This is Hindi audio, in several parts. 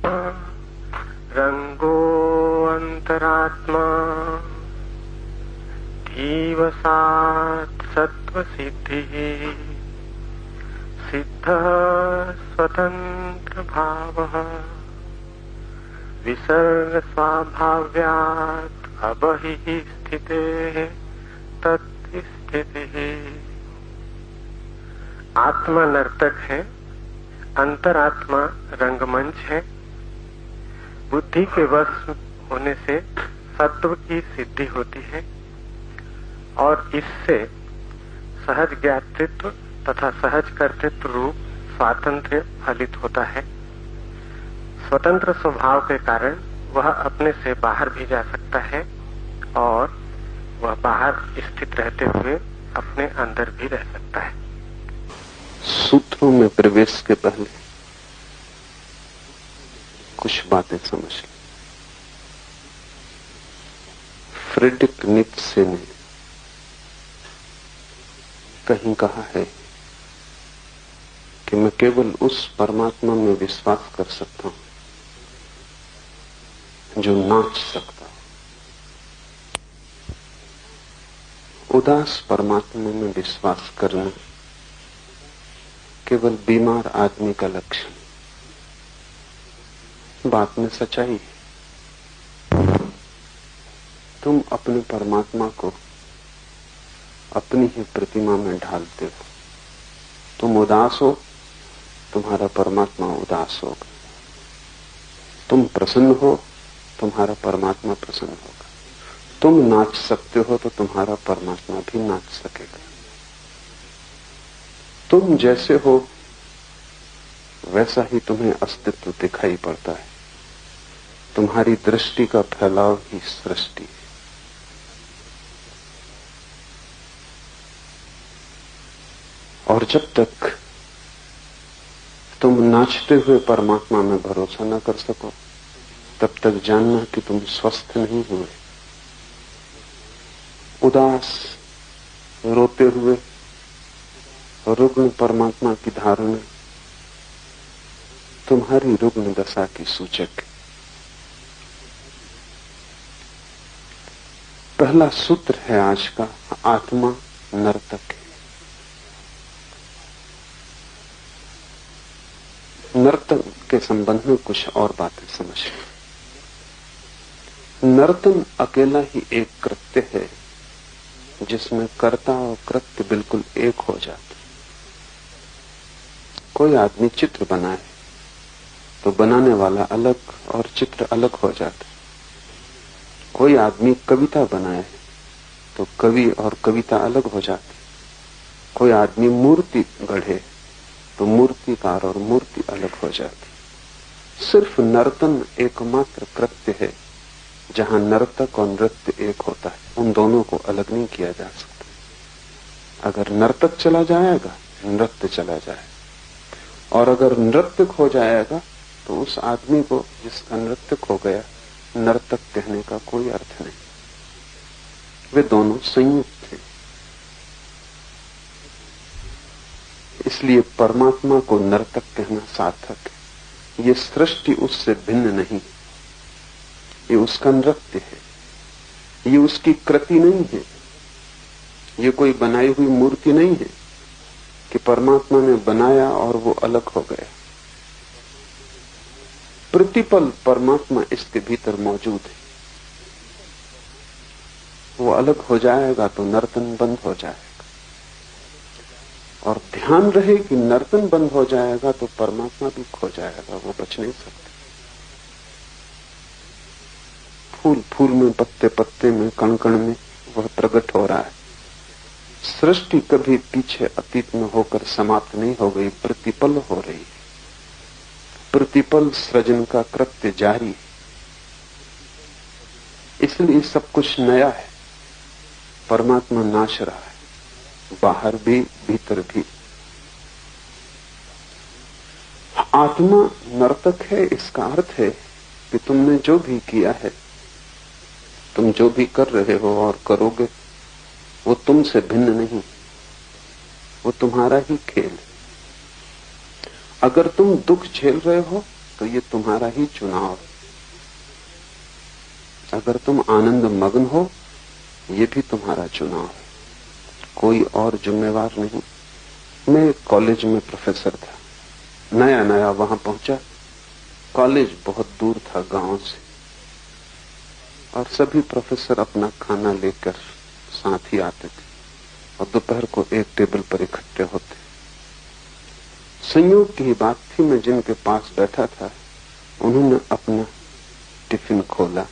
रंगो अंतरात्मा धीवसात् सत्त्वसिद्धिः सिद्धः स्वतंत्र भावः विसर्ग स्वाभाव्यात् अबहिः स्थितेः तत्स्थितिः। आत्मा नर्तक है, अंतरात्मा रंगमंच है। बुद्धि के वश होने से सत्व की सिद्धि होती है और इससे सहज ज्ञातृत्व तथा सहज कर्तृत्व रूप स्वातंत्र्य फलित होता है। स्वतंत्र स्वभाव के कारण वह अपने से बाहर भी जा सकता है और वह बाहर स्थित रहते हुए अपने अंदर भी रह सकता है। सूत्रों में प्रवेश के पहले कुछ बातें समझ लें। फ्रेडरिक नीत्शे ने कहीं कहा है कि मैं केवल उस परमात्मा में विश्वास कर सकता हूं जो नाच सकता हो। उदास परमात्मा में विश्वास करना केवल बीमार आदमी का लक्षण। बात में सच्चाई है। तुम अपने परमात्मा को अपनी ही प्रतिमा में ढालते हो। तुम उदास हो, तुम्हारा परमात्मा उदास होगा। तुम प्रसन्न हो, तुम्हारा परमात्मा प्रसन्न होगा। तुम नाच सकते हो तो तुम्हारा परमात्मा भी नाच सकेगा। तुम जैसे हो वैसा ही तुम्हें अस्तित्व दिखाई पड़ता है। तुम्हारी दृष्टि का फैलाव ही सृष्टि है। और जब तक तुम नाचते हुए परमात्मा में भरोसा न कर सको तब तक जानना कि तुम स्वस्थ नहीं हुए। उदास रोते हुए रुग्ण परमात्मा की धारणा तुम्हारी रुग्ण दशा की सूचक है। पहला सूत्र है आज का, आत्मा नर्तक है। नर्तन के संबंध में कुछ और बातें समझें। नर्तन अकेला ही एक कृत्य है जिसमें कर्ता और कृत्य बिल्कुल एक हो जाते। कोई आदमी चित्र बनाए तो बनाने वाला अलग और चित्र अलग हो जाता। कोई आदमी कविता बनाए तो कवि और कविता अलग हो जाती। कोई आदमी मूर्ति गढ़े तो मूर्तिकार और मूर्ति अलग हो जाती। सिर्फ नर्तन एकमात्र कृत्य है जहां नर्तक और नृत्य एक होता है। उन दोनों को अलग नहीं किया जा सकता। अगर नर्तक चला जाएगा, नृत्य चला जाएगा, और अगर नृत्य खो जाएगा तो उस आदमी को जिसका नृत्य खो गया नर्तक कहने का कोई अर्थ नहीं। वे दोनों संयुक्त थे। इसलिए परमात्मा को नर्तक कहना सार्थक है। ये सृष्टि उससे भिन्न नहीं, ये उसका नृत्य है, ये उसकी कृति नहीं है, ये कोई बनाई हुई मूर्ति नहीं है कि परमात्मा ने बनाया और वो अलग हो गया। प्रतिपल परमात्मा इसके भीतर मौजूद है। वो अलग हो जाएगा तो नर्तन बंद हो जाएगा। और ध्यान रहे कि नर्तन बंद हो जाएगा तो परमात्मा भी खो जाएगा, वो बच नहीं सकते। फूल फूल में, पत्ते पत्ते में, कण कण में वह प्रकट हो रहा है। सृष्टि कभी पीछे अतीत में होकर समाप्त नहीं हो गई, प्रतिपल हो रही है। प्रतिपल सृजन का कृत्य जारी है। इसलिए सब कुछ नया है। परमात्मा नाच रहा है, बाहर भी भीतर भी। आत्मा नर्तक है, इसका अर्थ है कि तुमने जो भी किया है, तुम जो भी कर रहे हो और करोगे, वो तुमसे भिन्न नहीं, वो तुम्हारा ही खेल है। अगर तुम दुख झेल रहे हो तो ये तुम्हारा ही चुनाव है। अगर तुम आनंद मग्न हो, ये भी तुम्हारा चुनाव है, कोई और जिम्मेवार नहीं। मैं कॉलेज में प्रोफेसर था, नया नया वहां पहुंचा। कॉलेज बहुत दूर था गांव से, और सभी प्रोफेसर अपना खाना लेकर साथ ही आते थे और दोपहर को एक टेबल पर इकट्ठे होते। संयोग की बात थी, मैं जिनके पास बैठा था उन्होंने अपना टिफिन खोला,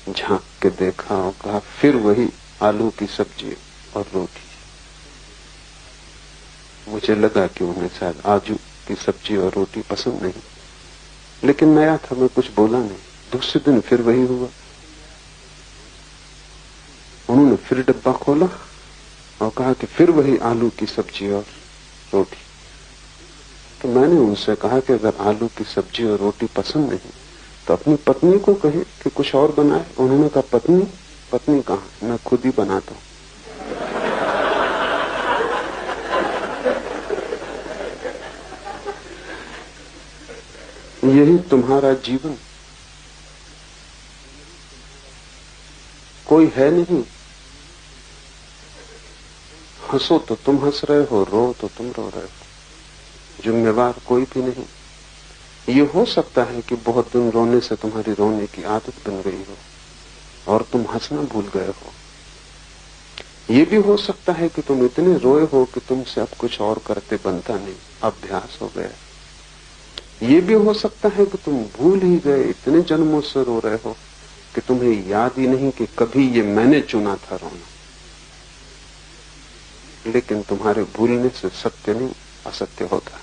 झांक के देखा और कहा, फिर वही आलू की सब्जी और रोटी। मुझे लगा कि उन्हें शायद आलू की सब्जी और रोटी पसंद नहीं, लेकिन नया था, मैं कुछ बोला नहीं। दूसरे दिन फिर वही हुआ। उन्होंने फिर डब्बा खोला और कहा कि फिर वही आलू की सब्जी और रोटी। तो मैंने उनसे कहा कि अगर आलू की सब्जी और रोटी पसंद नहीं तो अपनी पत्नी को कहे कि कुछ और बनाए। उन्होंने कहा, पत्नी कहाँ, मैं खुद ही बनाता हूं। यही तुम्हारा जीवन। कोई है नहीं। हंसो तो तुम हंस रहे हो, रो तो तुम रो रहे हो। जिम्मेवार कोई भी नहीं। ये हो सकता है कि बहुत दिन रोने से तुम्हारी रोने की आदत बन गई हो और तुम हंसना भूल गए हो। ये भी हो सकता है कि तुम इतने रोए हो कि तुमसे अब कुछ और करते बनता नहीं, अभ्यास हो गया। ये भी हो सकता है कि तुम भूल ही गए, इतने जन्मों से रो रहे हो कि तुम्हें याद ही नहीं कि कभी ये मैंने चुना था रोना। लेकिन तुम्हारे भूलने से सत्य नहीं असत्य होता।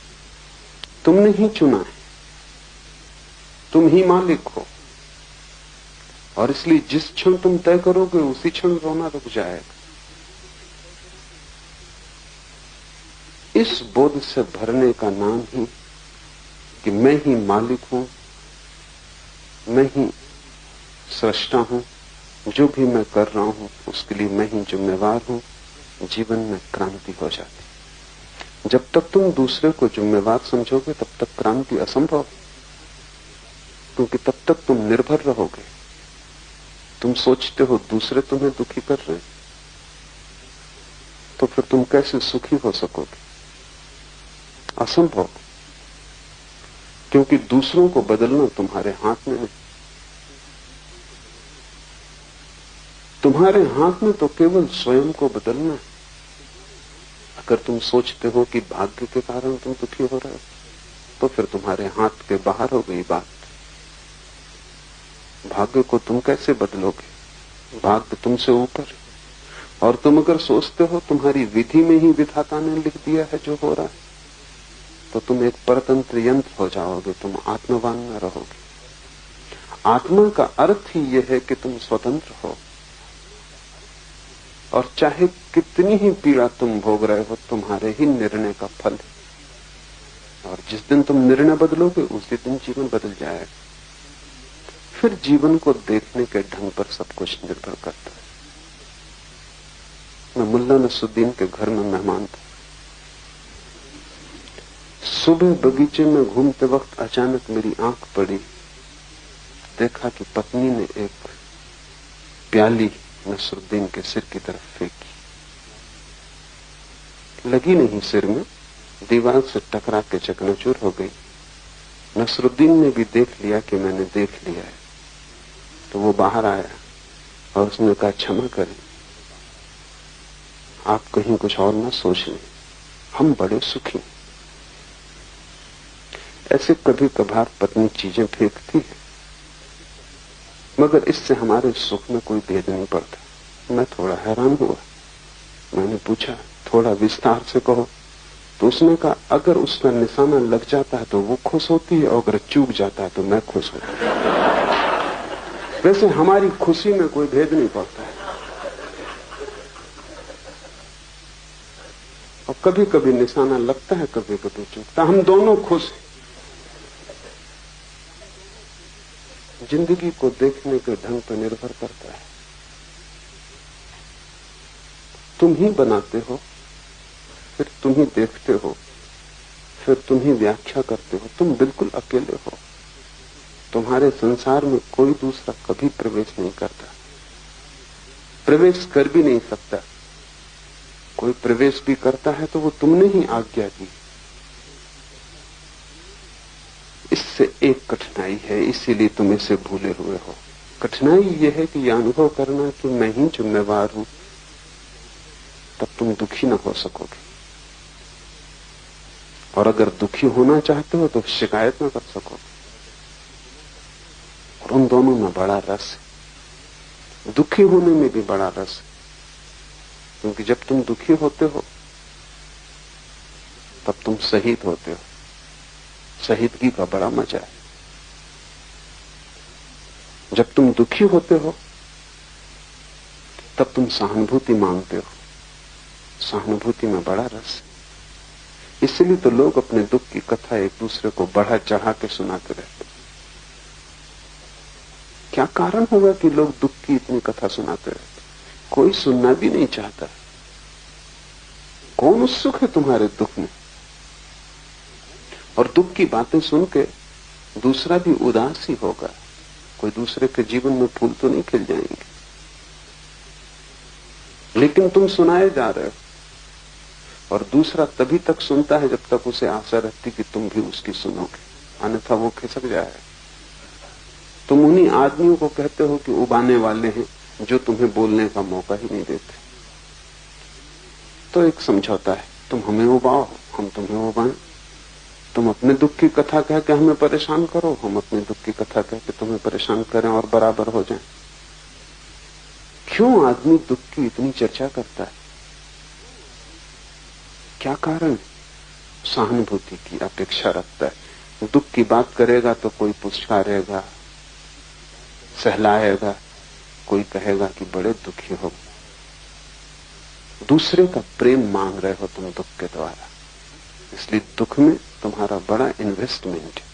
तुमने ही चुना है, तुम ही मालिक हो, और इसलिए जिस क्षण तुम तय करोगे उसी क्षण रोना रुक जाएगा। इस बोध से भरने का नाम ही कि मैं ही मालिक हूं, मैं ही सृष्टा हूं, जो भी मैं कर रहा हूं उसके लिए मैं ही जिम्मेवार हूं, जीवन में क्रांति हो जाती। जब तक तुम दूसरे को जिम्मेवार समझोगे तब तक क्रांति असंभव, क्योंकि तब तक तुम निर्भर रहोगे। तुम सोचते हो दूसरे तुम्हें दुखी कर रहे हैं, तो फिर तुम कैसे सुखी हो सकोगे? असंभव, क्योंकि दूसरों को बदलना तुम्हारे हाथ में नहीं। तुम्हारे हाथ में तो केवल स्वयं को बदलना है। अगर तुम सोचते हो कि भाग्य के कारण तुम दुखी हो रहे हो, तो फिर तुम्हारे हाथ के बाहर हो गई बात। भाग्य को तुम कैसे बदलोगे? भाग्य तुमसे ऊपर। और तुम अगर सोचते हो तुम्हारी विधि में ही विधाता ने लिख दिया है जो हो रहा है, तो तुम एक परतंत्र यंत्र हो जाओगे, तुम आत्मवान न रहोगे। आत्मा का अर्थ ही यह है कि तुम स्वतंत्र हो, और चाहे कितनी ही पीड़ा तुम भोग रहे हो, तुम्हारे ही निर्णय का फल है। और जिस दिन तुम निर्णय बदलोगे उसी दिन जीवन बदल जाएगा। फिर जीवन को देखने के ढंग पर सब कुछ निर्भर करता है। मैं मुल्ला नसरुद्दीन के घर में मेहमान था। सुबह बगीचे में घूमते वक्त अचानक मेरी आंख पड़ी, देखा कि पत्नी ने एक प्याली नसरुद्दीन के सिर की तरफ फेंकी। लगी नहीं सिर में, दीवार से टकरा के चकनाचूर हो गई। नसरुद्दीन ने भी देख लिया कि मैंने देख लिया है, तो वो बाहर आया और उसने कहा, क्षमा करें, आप कहीं कुछ और ना सोच लें, हम बड़े सुखी। ऐसे कभी कभार पत्नी चीजें फेंकती है, मगर इससे हमारे सुख में कोई भेद नहीं पड़ता। मैं थोड़ा हैरान हुआ। मैंने पूछा, थोड़ा विस्तार से कहो। तो उसने कहा, अगर उसका निशाना लग जाता है तो वो खुश होती है, और अगर चूक जाता है तो मैं खुश होता हूं। वैसे हमारी खुशी में कोई भेद नहीं पड़ता है। और कभी कभी निशाना लगता है, कभी कभी चूकता, हम दोनों खुश हैं। जिंदगी को देखने के ढंग पर निर्भर करता है। तुम ही बनाते हो, फिर तुम ही देखते हो, फिर तुम ही व्याख्या करते हो। तुम बिल्कुल अकेले हो। तुम्हारे संसार में कोई दूसरा कभी प्रवेश नहीं करता, प्रवेश कर भी नहीं सकता। कोई प्रवेश भी करता है तो वो तुमने ही आज्ञा दी। इससे एक कठिनाई है, इसीलिए तुम इसे भूले हुए हो। कठिनाई यह है कि यह अनुभव करना कि मैं ही जिम्मेवार हूं, तब तुम दुखी न हो सकोगे। और अगर दुखी होना चाहते हो तो शिकायत न कर सकोगे। और उन दोनों में बड़ा रस है, दुखी होने में भी बड़ा रस है। क्योंकि जब तुम दुखी होते हो तब तुम शहीद होते हो। शहीदगी का बड़ा मजा है। जब तुम दुखी होते हो तब तुम सहानुभूति मांगते हो। सहानुभूति में बड़ा रस है। इसलिए तो लोग अपने दुख की कथा एक दूसरे को बढ़ा चढ़ा के सुनाते रहते। क्या कारण होगा कि लोग दुख की इतनी कथा सुनाते रहते? कोई सुनना भी नहीं चाहता। कौन उत्सुक है तुम्हारे दुख में? और दुख की बातें सुन के दूसरा भी उदास ही होगा। कोई दूसरे के जीवन में फूल तो नहीं खिल जाएंगे। लेकिन तुम सुनाए जा रहे हो, और दूसरा तभी तक सुनता है जब तक उसे आशा रहती कि तुम भी उसकी सुनोगे, अन्यथा वो खिसक जाए। तुम उन्हीं आदमियों को कहते हो कि उबाने वाले हैं जो तुम्हें बोलने का मौका ही नहीं देते। तो एक समझौता है, तुम हमें उबाओ, हम तुम्हें उबाएं। तुम अपने दुख की कथा कह के हमें परेशान करो, हम अपने दुख की कथा कह के तुम्हें परेशान करें और बराबर हो जाएं। क्यों आदमी दुख की इतनी चर्चा करता है? क्या कारण? सहानुभूति की अपेक्षा रखता है। दुख की बात करेगा तो कोई पुचकारेगा, सहलाएगा, कोई कहेगा कि बड़े दुखी हो। दूसरे का प्रेम मांग रहे हो तुम दुख के द्वारा। इसलिए दुख में तुम्हारा बड़ा इन्वेस्टमेंट है,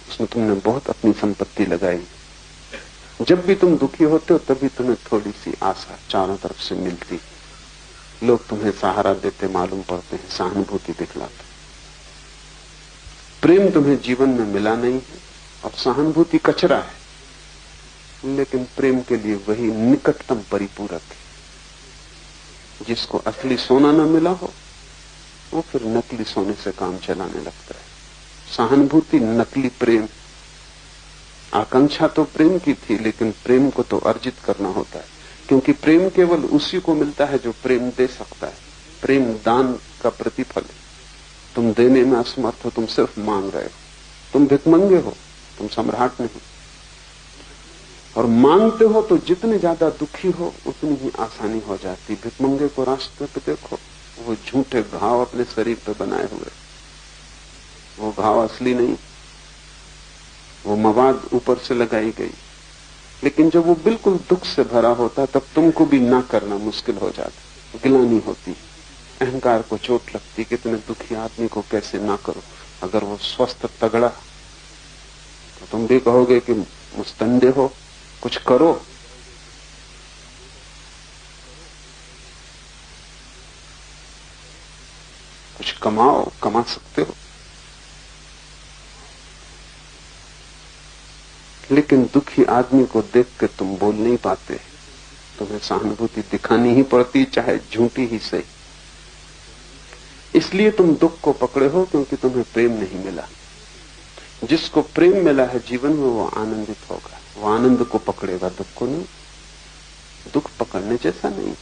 उसमें तुमने बहुत अपनी संपत्ति लगाई। जब भी तुम दुखी होते हो तभी तुम्हें थोड़ी सी आशा चारों तरफ से मिलती। लोग तुम्हें सहारा देते मालूम पड़ते हैं, सहानुभूति दिखलाते। प्रेम तुम्हें जीवन में मिला नहीं है और सहानुभूति कचरा है। लेकिन प्रेम के लिए वही निकटतम परिपूरक है। जिसको असली सोना न मिला हो वो फिर नकली सोने से काम चलाने लगता है। सहानुभूति नकली प्रेम। आकांक्षा तो प्रेम की थी, लेकिन प्रेम को तो अर्जित करना होता है, क्योंकि प्रेम केवल उसी को मिलता है जो प्रेम दे सकता है। प्रेम दान का प्रतिफल है। तुम देने में असमर्थ हो, तुम सिर्फ मांग रहे हो। तुम भिखमंगे हो, तुम सम्राट नहीं। और मांगते हो तो जितने ज्यादा दुखी हो उतनी ही आसानी हो जाती। भिखमंगे को रास्ते पे देखो, वो झूठे घाव अपने शरीर पे बनाए हुए, वो घाव असली नहीं, वो मवाद ऊपर से लगाई गई। लेकिन जब वो बिल्कुल दुख से भरा होता तब तुमको भी ना करना मुश्किल हो जाता। गिलानी होती, अहंकार को चोट लगती कि इतने दुखी आदमी को कैसे ना करो। अगर वो स्वस्थ तगड़ा तो तुम भी कहोगे कि मुस्तंदे हो, कुछ करो। कुछ कमाओ, कमा सकते हो। लेकिन दुखी आदमी को देख के तुम बोल नहीं पाते। तुम्हें सहानुभूति दिखानी ही पड़ती, चाहे झूठी ही सही। इसलिए तुम दुख को पकड़े हो, क्योंकि तुम्हें प्रेम नहीं मिला। जिसको प्रेम मिला है जीवन में वो आनंदित होगा, वो आनंद को पकड़ेगा, दुख को नहीं। दुख पकड़ने जैसा नहीं।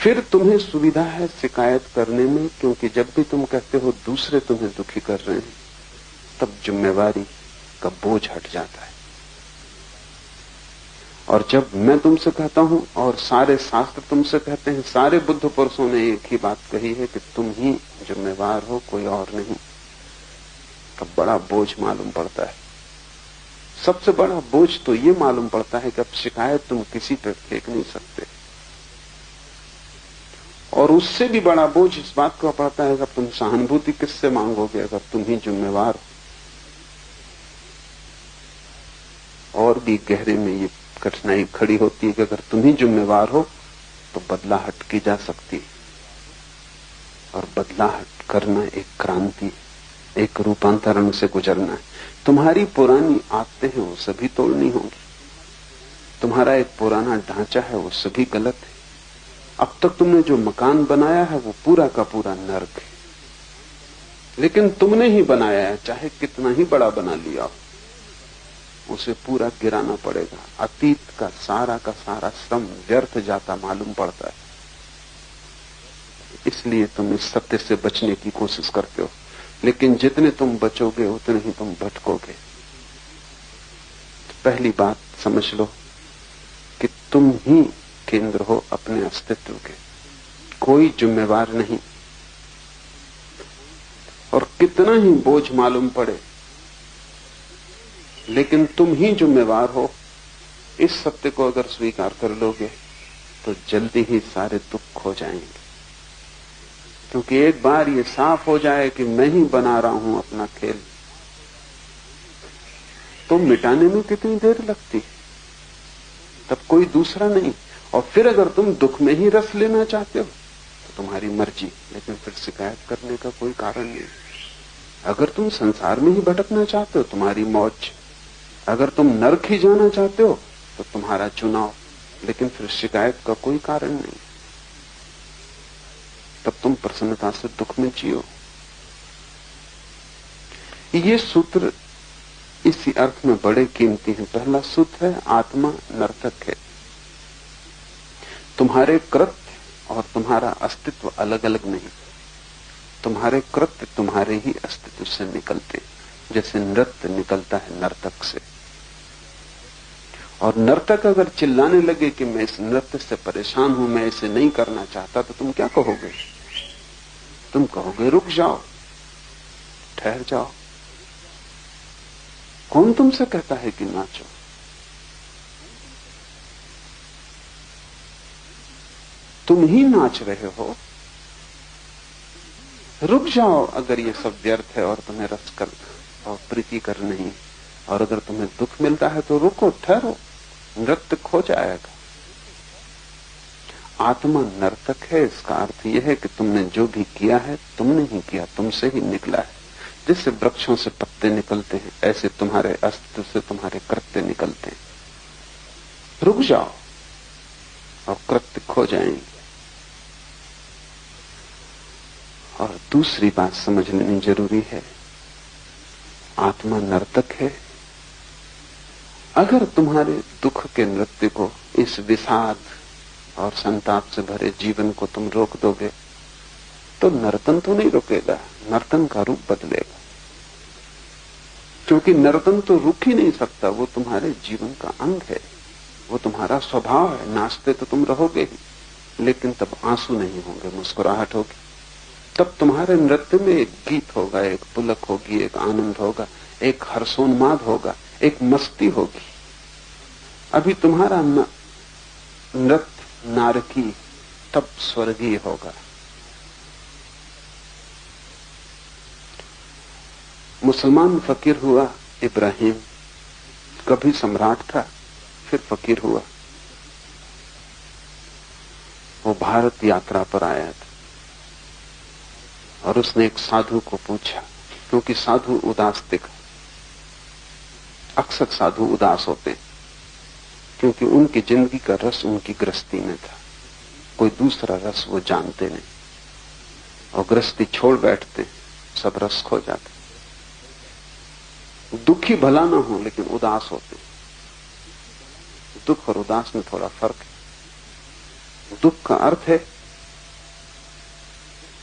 फिर तुम्हें सुविधा है शिकायत करने में, क्योंकि जब भी तुम कहते हो दूसरे तुम्हें दुखी कर रहे हैं तब जिम्मेवारी का बोझ हट जाता है। और जब मैं तुमसे कहता हूं और सारे शास्त्र तुमसे कहते हैं, सारे बुद्ध पुरुषों ने एक ही बात कही है कि तुम ही जिम्मेवार हो, कोई और नहीं, तब बड़ा बोझ मालूम पड़ता है। सबसे बड़ा बोझ तो ये मालूम पड़ता है कि अब शिकायत तुम किसी पर फेंक नहीं सकते। और उससे भी बड़ा बोझ इस बात का पड़ता है कि अब तुम सहानुभूति किससे मांगोगे अगर तुम ही जिम्मेवार हो। और भी गहरे में ये कठिनाई खड़ी होती है कि अगर तुम ही जिम्मेवार हो तो बदलाहट की जा सकती है। और बदलाहट करना एक क्रांति, एक रूपांतरण से गुजरना है। तुम्हारी पुरानी आदतें हैं वो सभी तोड़नी होंगी। तुम्हारा एक पुराना ढांचा है वो सभी गलत है। अब तक तुमने जो मकान बनाया है वो पूरा का पूरा नर्क है, लेकिन तुमने ही बनाया है, चाहे कितना ही बड़ा बना लिया हो, उसे पूरा गिराना पड़ेगा। अतीत का सारा श्रम व्यर्थ जाता मालूम पड़ता है। इसलिए तुम इस सत्य से बचने की कोशिश करते हो, लेकिन जितने तुम बचोगे उतने ही तुम भटकोगे। पहली बात समझ लो कि तुम ही केंद्र हो अपने अस्तित्व के, कोई जिम्मेवार नहीं। और कितना ही बोझ मालूम पड़े, लेकिन तुम ही जिम्मेवार हो। इस सत्य को अगर स्वीकार कर लोगे तो जल्दी ही सारे दुख खो जाएंगे। क्योंकि एक बार ये साफ हो जाए कि मैं ही बना रहा हूं अपना खेल, तो मिटाने में कितनी देर लगती है, तब कोई दूसरा नहीं। और फिर अगर तुम दुख में ही रस लेना चाहते हो तो तुम्हारी मर्जी, लेकिन फिर शिकायत करने का कोई कारण नहीं। अगर तुम संसार में ही भटकना चाहते हो तुम्हारी मौज, अगर तुम नरक ही जाना चाहते हो तो तुम्हारा चुनाव, लेकिन फिर शिकायत का कोई कारण नहीं। तब तुम प्रसन्नता से दुख में जियो। ये सूत्र इसी अर्थ में बड़े कीमती हैं। पहला सूत्र है आत्मा नर्तक है। तुम्हारे कृत्य और तुम्हारा अस्तित्व अलग अलग नहीं। तुम्हारे कृत्य तुम्हारे ही अस्तित्व से निकलते, जैसे नृत्य निकलता है नर्तक से। और नर्तक अगर चिल्लाने लगे कि मैं इस नृत्य से परेशान हूं, मैं इसे नहीं करना चाहता, तो तुम क्या कहोगे? तुम कहोगे रुक जाओ, ठहर जाओ। कौन तुमसे कहता है कि नाचो? तुम ही नाच रहे हो। रुक जाओ अगर ये सब व्यर्थ है और तुम्हें रस कर और प्रीति कर नहीं, और अगर तुम्हें दुख मिलता है तो रुको, ठहरो, नृत्य खो जाएगा। आत्मा नर्तक है, इसका अर्थ यह है कि तुमने जो भी किया है तुमने ही किया, तुमसे ही निकला है। जैसे वृक्षों से पत्ते निकलते हैं, ऐसे तुम्हारे अस्तित्व से तुम्हारे कृत्य निकलते हैं। रुक जाओ और कृत्य खो जाएंगे। और दूसरी बात समझ लेनी जरूरी है, आत्मा नर्तक है। अगर तुम्हारे दुख के नृत्य को, इस विषाद और संताप से भरे जीवन को तुम रोक दोगे तो नर्तन तो नहीं रुकेगा, नर्तन का रूप बदलेगा। क्योंकि नर्तन तो रुक ही नहीं सकता, वो तुम्हारे जीवन का अंग है, वो तुम्हारा स्वभाव है। नाचते तो तुम रहोगे ही, लेकिन तब आंसू नहीं होंगे, मुस्कुराहट होगी। तब तुम्हारे नृत्य में एक गीत होगा, एक पुलक होगी, एक आनंद होगा, एक हर्षोन्माद होगा, एक मस्ती होगी। अभी तुम्हारा नृत्य नारकी, तब स्वर्गीय होगा। मुसलमान फकीर हुआ इब्राहिम, कभी सम्राट था, फिर फकीर हुआ। वो भारत यात्रा पर आया था और उसने एक साधु को पूछा, क्योंकि साधु उदास दिखा। अक्सर साधु उदास होते हैं क्योंकि उनकी जिंदगी का रस उनकी गृहस्थी में था, कोई दूसरा रस वो जानते नहीं, और गृहस्थी छोड़ बैठते, सब रस खो जाते। दुखी भला ना हो लेकिन उदास होते। दुख और उदास में थोड़ा फर्क है। दुख का अर्थ है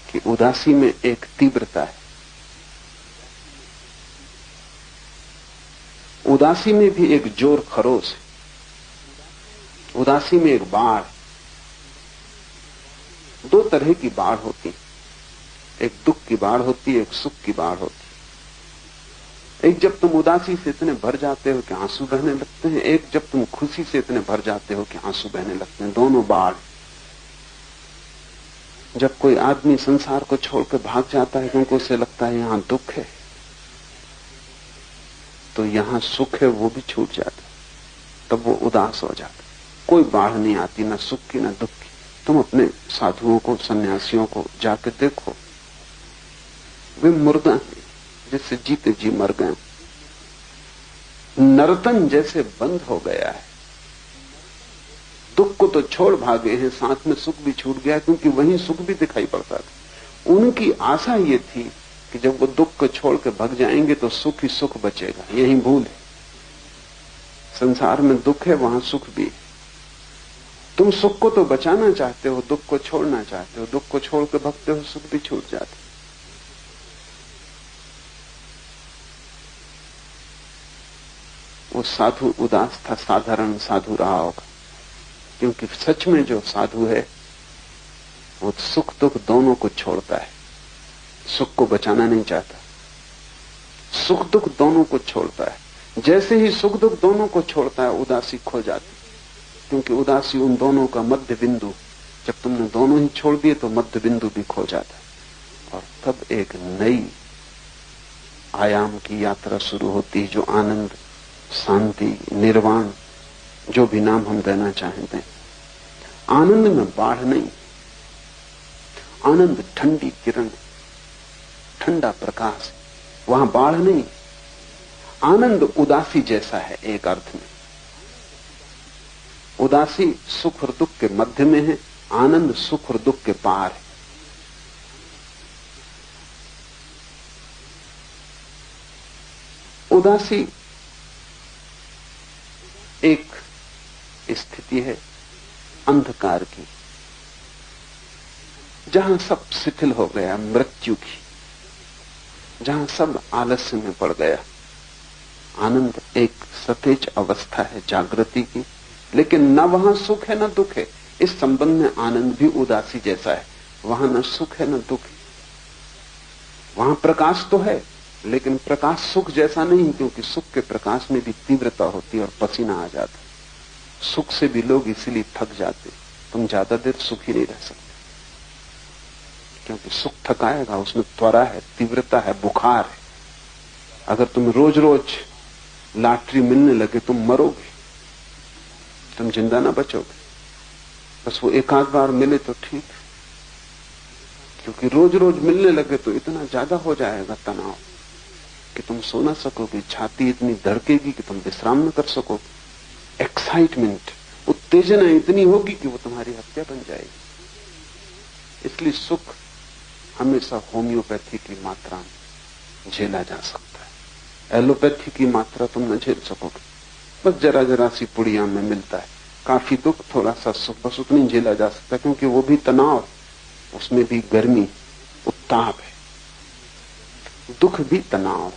कि उदासी में एक तीव्रता है, उदासी में भी एक जोर खरोश है, उदासी में एक बाढ़। दो तरह की बाढ़ होती है, एक दुख की बाढ़ होती है, एक सुख की बाढ़ होती है। एक जब तुम उदासी से इतने भर जाते हो कि आंसू बहने लगते हैं, एक जब तुम खुशी से इतने भर जाते हो कि आंसू बहने लगते हैं। दोनों बाढ़। जब कोई आदमी संसार को छोड़कर भाग जाता है क्योंकि उसे लगता है यहां दुख है, तो यहां सुख है वो भी छूट जाता, तब वो उदास हो जाता। कोई बाढ़ नहीं आती, ना सुख की ना दुख की। तुम अपने साधुओं को, सन्यासियों को जाके देखो, वे मुर्दा हैं, जैसे जीते जी मर गए। नर्तन जैसे बंद हो गया है। दुख को तो छोड़ भागे हैं, साथ में सुख भी छूट गया, क्योंकि वहीं सुख भी दिखाई पड़ता था। उनकी आशा ये थी कि जब वो दुख को छोड़ के भाग जाएंगे तो सुख ही सुख बचेगा। यही भूल है। संसार में दुख है, वहां सुख भी है। तुम सुख को तो बचाना चाहते हो, दुख को छोड़ना चाहते हो। दुख को छोड़ के भागते हो, सुख भी छूट जाते। वो साधु उदास था, साधारण साधु रहा होगा, क्योंकि सच में जो साधु है वो सुख दुख दोनों को छोड़ता है। सुख को बचाना नहीं चाहता, सुख दुख दोनों को छोड़ता है। जैसे ही सुख दुख दोनों को छोड़ता है, उदासी खो जाती, क्योंकि उदासी उन दोनों का मध्य बिंदु। जब तुमने दोनों ही छोड़ दिए तो मध्य बिंदु भी खो जाता है, और तब एक नई आयाम की यात्रा शुरू होती है, जो आनंद, शांति, निर्वाण, जो भी नाम हम देना चाहते हैं। आनंद में बाढ़ नहीं, आनंद ठंडी किरण, ठंडा प्रकाश, वहां बाढ़ नहीं। आनंद उदासी जैसा है एक अर्थ में। उदासी सुख और दुख के मध्य में है, आनंद सुख और दुख के पार है। उदासी एक स्थिति है अंधकार की, जहां सब शिथिल हो गया, मृत्यु की, जहां सब आलस्य में पड़ गया। आनंद एक सतेज अवस्था है जागृति की, लेकिन न वहां सुख है न दुख है। इस संबंध में आनंद भी उदासी जैसा है। वहां न सुख है न दुख है। वहां प्रकाश तो है, लेकिन प्रकाश सुख जैसा नहीं, क्योंकि सुख के प्रकाश में भी तीव्रता होती है और पसीना आ जाता है। सुख से भी लोग इसीलिए थक जाते। तुम ज्यादा देर सुखी नहीं रह सकते, क्योंकि सुख थकाएगा, उसमें त्वरा है, तीव्रता है, बुखार है। अगर तुम रोज रोज लॉटरी मिलने लगे, तुम मरोगे, तुम जिंदा ना बचोगे। बस वो एक आध बार मिले तो ठीक, क्योंकि रोज रोज मिलने लगे तो इतना ज्यादा हो जाएगा तनाव कि तुम सो ना सकोगे, छाती इतनी धड़केगी कि तुम विश्राम न कर सकोगे। एक्साइटमेंट, उत्तेजना इतनी होगी कि वो तुम्हारी हत्या बन जाएगी। इसलिए सुख हमेशा होम्योपैथी की मात्रा में झेला जा सकता है। एलोपैथी की मात्रा तुम न झेल सकोगे। बस जरा जरा सी पुड़िया में मिलता है, काफी दुख, थोड़ा सा सुख, बस उतनी झेला जा सकता है, क्योंकि वो भी तनाव, उसमें भी गर्मी, उत्ताप है। दुख भी तनाव,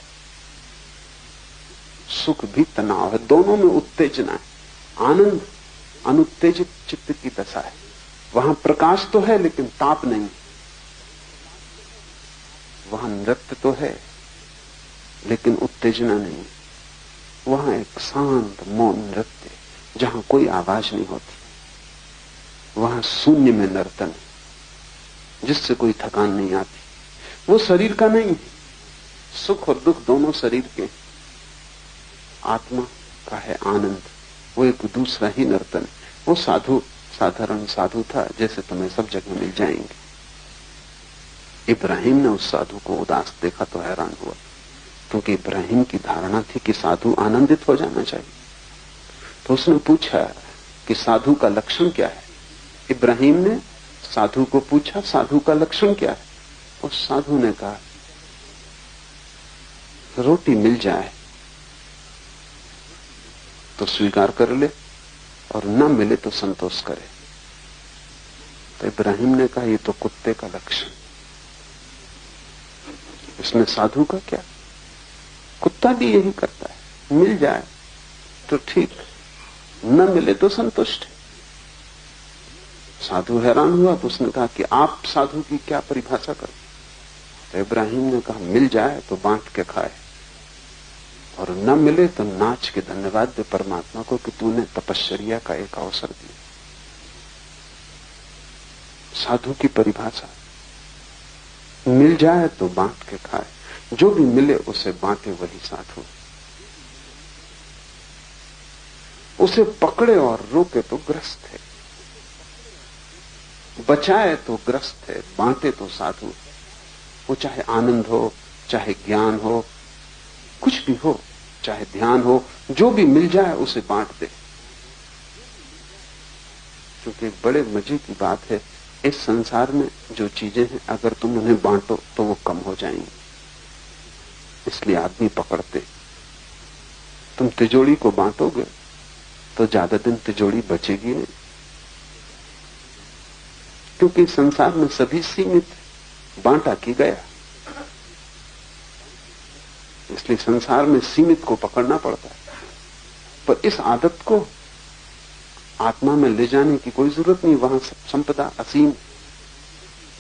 सुख भी तनाव है, दोनों में उत्तेजना है। आनंद अनुत्तेजित चित्त की दशा है। वहां प्रकाश तो है लेकिन ताप नहीं। वहां नृत्य तो है लेकिन उत्तेजना नहीं। वहां एक शांत मौन नृत्य, जहां कोई आवाज नहीं होती। वहां शून्य में नर्तन, जिससे कोई थकान नहीं आती। वो शरीर का नहीं है। सुख और दुख दोनों शरीर के। आत्मा का है आनंद, वो एक दूसरा ही नर्तन। वो साधु साधारण साधु था, जैसे तुम्हें सब जगह मिल जाएंगे। इब्राहिम ने उस साधु को उदास देखा तो हैरान हुआ, क्योंकि इब्राहिम की धारणा थी कि साधु आनंदित हो जाना चाहिए। तो उसने पूछा कि साधु का लक्षण क्या है। इब्राहिम ने साधु को पूछा, साधु का लक्षण क्या है। उस साधु ने कहा, रोटी मिल जाए तो स्वीकार कर ले, और न मिले तो संतोष करे। तो इब्राहिम ने कहा, ये तो कुत्ते का लक्षण, इसमें साधु का क्या। कुत्ता भी यही करता है, मिल जाए तो ठीक, न मिले तो संतुष्ट। साधु हैरान हुआ तो उसने कहा कि आप साधु की क्या परिभाषा कर। तो इब्राहिम ने कहा, मिल जाए तो बांट के खाए, और न मिले तो नाच के धन्यवाद दे परमात्मा को कि तूने तपश्चर्या का एक अवसर दिया। साधु की परिभाषा, मिल जाए तो बांट के खाए, जो भी मिले उसे बांटे, वही साधु। उसे पकड़े और रोके तो ग्रस्त है, बचाए तो ग्रस्त है, बांटे तो साधु। वो चाहे आनंद हो, चाहे ज्ञान हो, कुछ भी हो, चाहे ध्यान हो, जो भी मिल जाए उसे बांट दे। क्योंकि बड़े मजे की बात है, इस संसार में जो चीजें हैं अगर तुम उन्हें बांटो तो वो कम हो जाएंगी, इसलिए आदमी पकड़ते। तुम तिजोरी को बांटोगे तो ज्यादा दिन तिजोरी बचेगी नहीं, क्योंकि संसार में सभी सीमित, बांटा की गया, इसलिए संसार में सीमित को पकड़ना पड़ता है। पर इस आदत को आत्मा में ले जाने की कोई जरूरत नहीं। वहां संपदा असीम,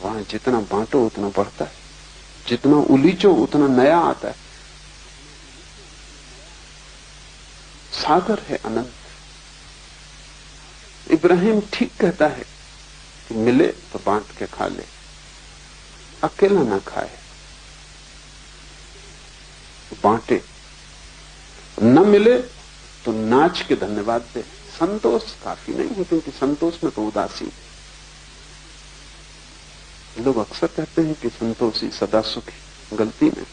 वहां जितना बांटो उतना बढ़ता है, जितना उलीचो उतना नया आता है। सागर है अनंत। इब्राहिम ठीक कहता है कि मिले तो बांट के खा ले, अकेला ना खाए, बांटे। न मिले तो नाच के धन्यवाद दे। संतोष काफी नहीं है, क्योंकि संतोष में तो उदासी। लोग अक्सर कहते हैं कि संतोषी सदा सुखी, गलती में।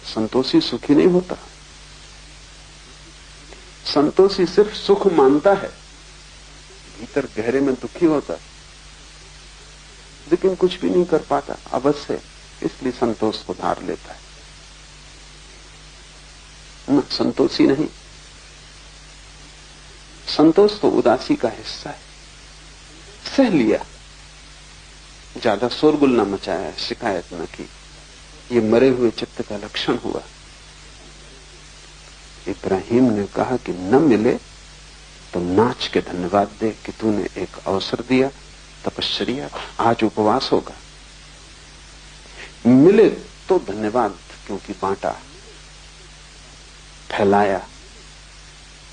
संतोषी सुखी नहीं होता। संतोषी सिर्फ सुख मानता है, भीतर गहरे में दुखी होता है, लेकिन कुछ भी नहीं कर पाता अवश्य, इसलिए संतोष को धार लेता है। न संतोषी नहीं। संतोष तो उदासी का हिस्सा है। सह लिया, ज्यादा शोरगुल न मचाया, शिकायत न की, ये मरे हुए चित्त का लक्षण हुआ। इब्राहिम ने कहा कि न मिले तो नाच के धन्यवाद दे कि तूने एक अवसर दिया, तपश्चर्या, आज उपवास होगा। मिले तो धन्यवाद, क्योंकि बांटा, फैलाया।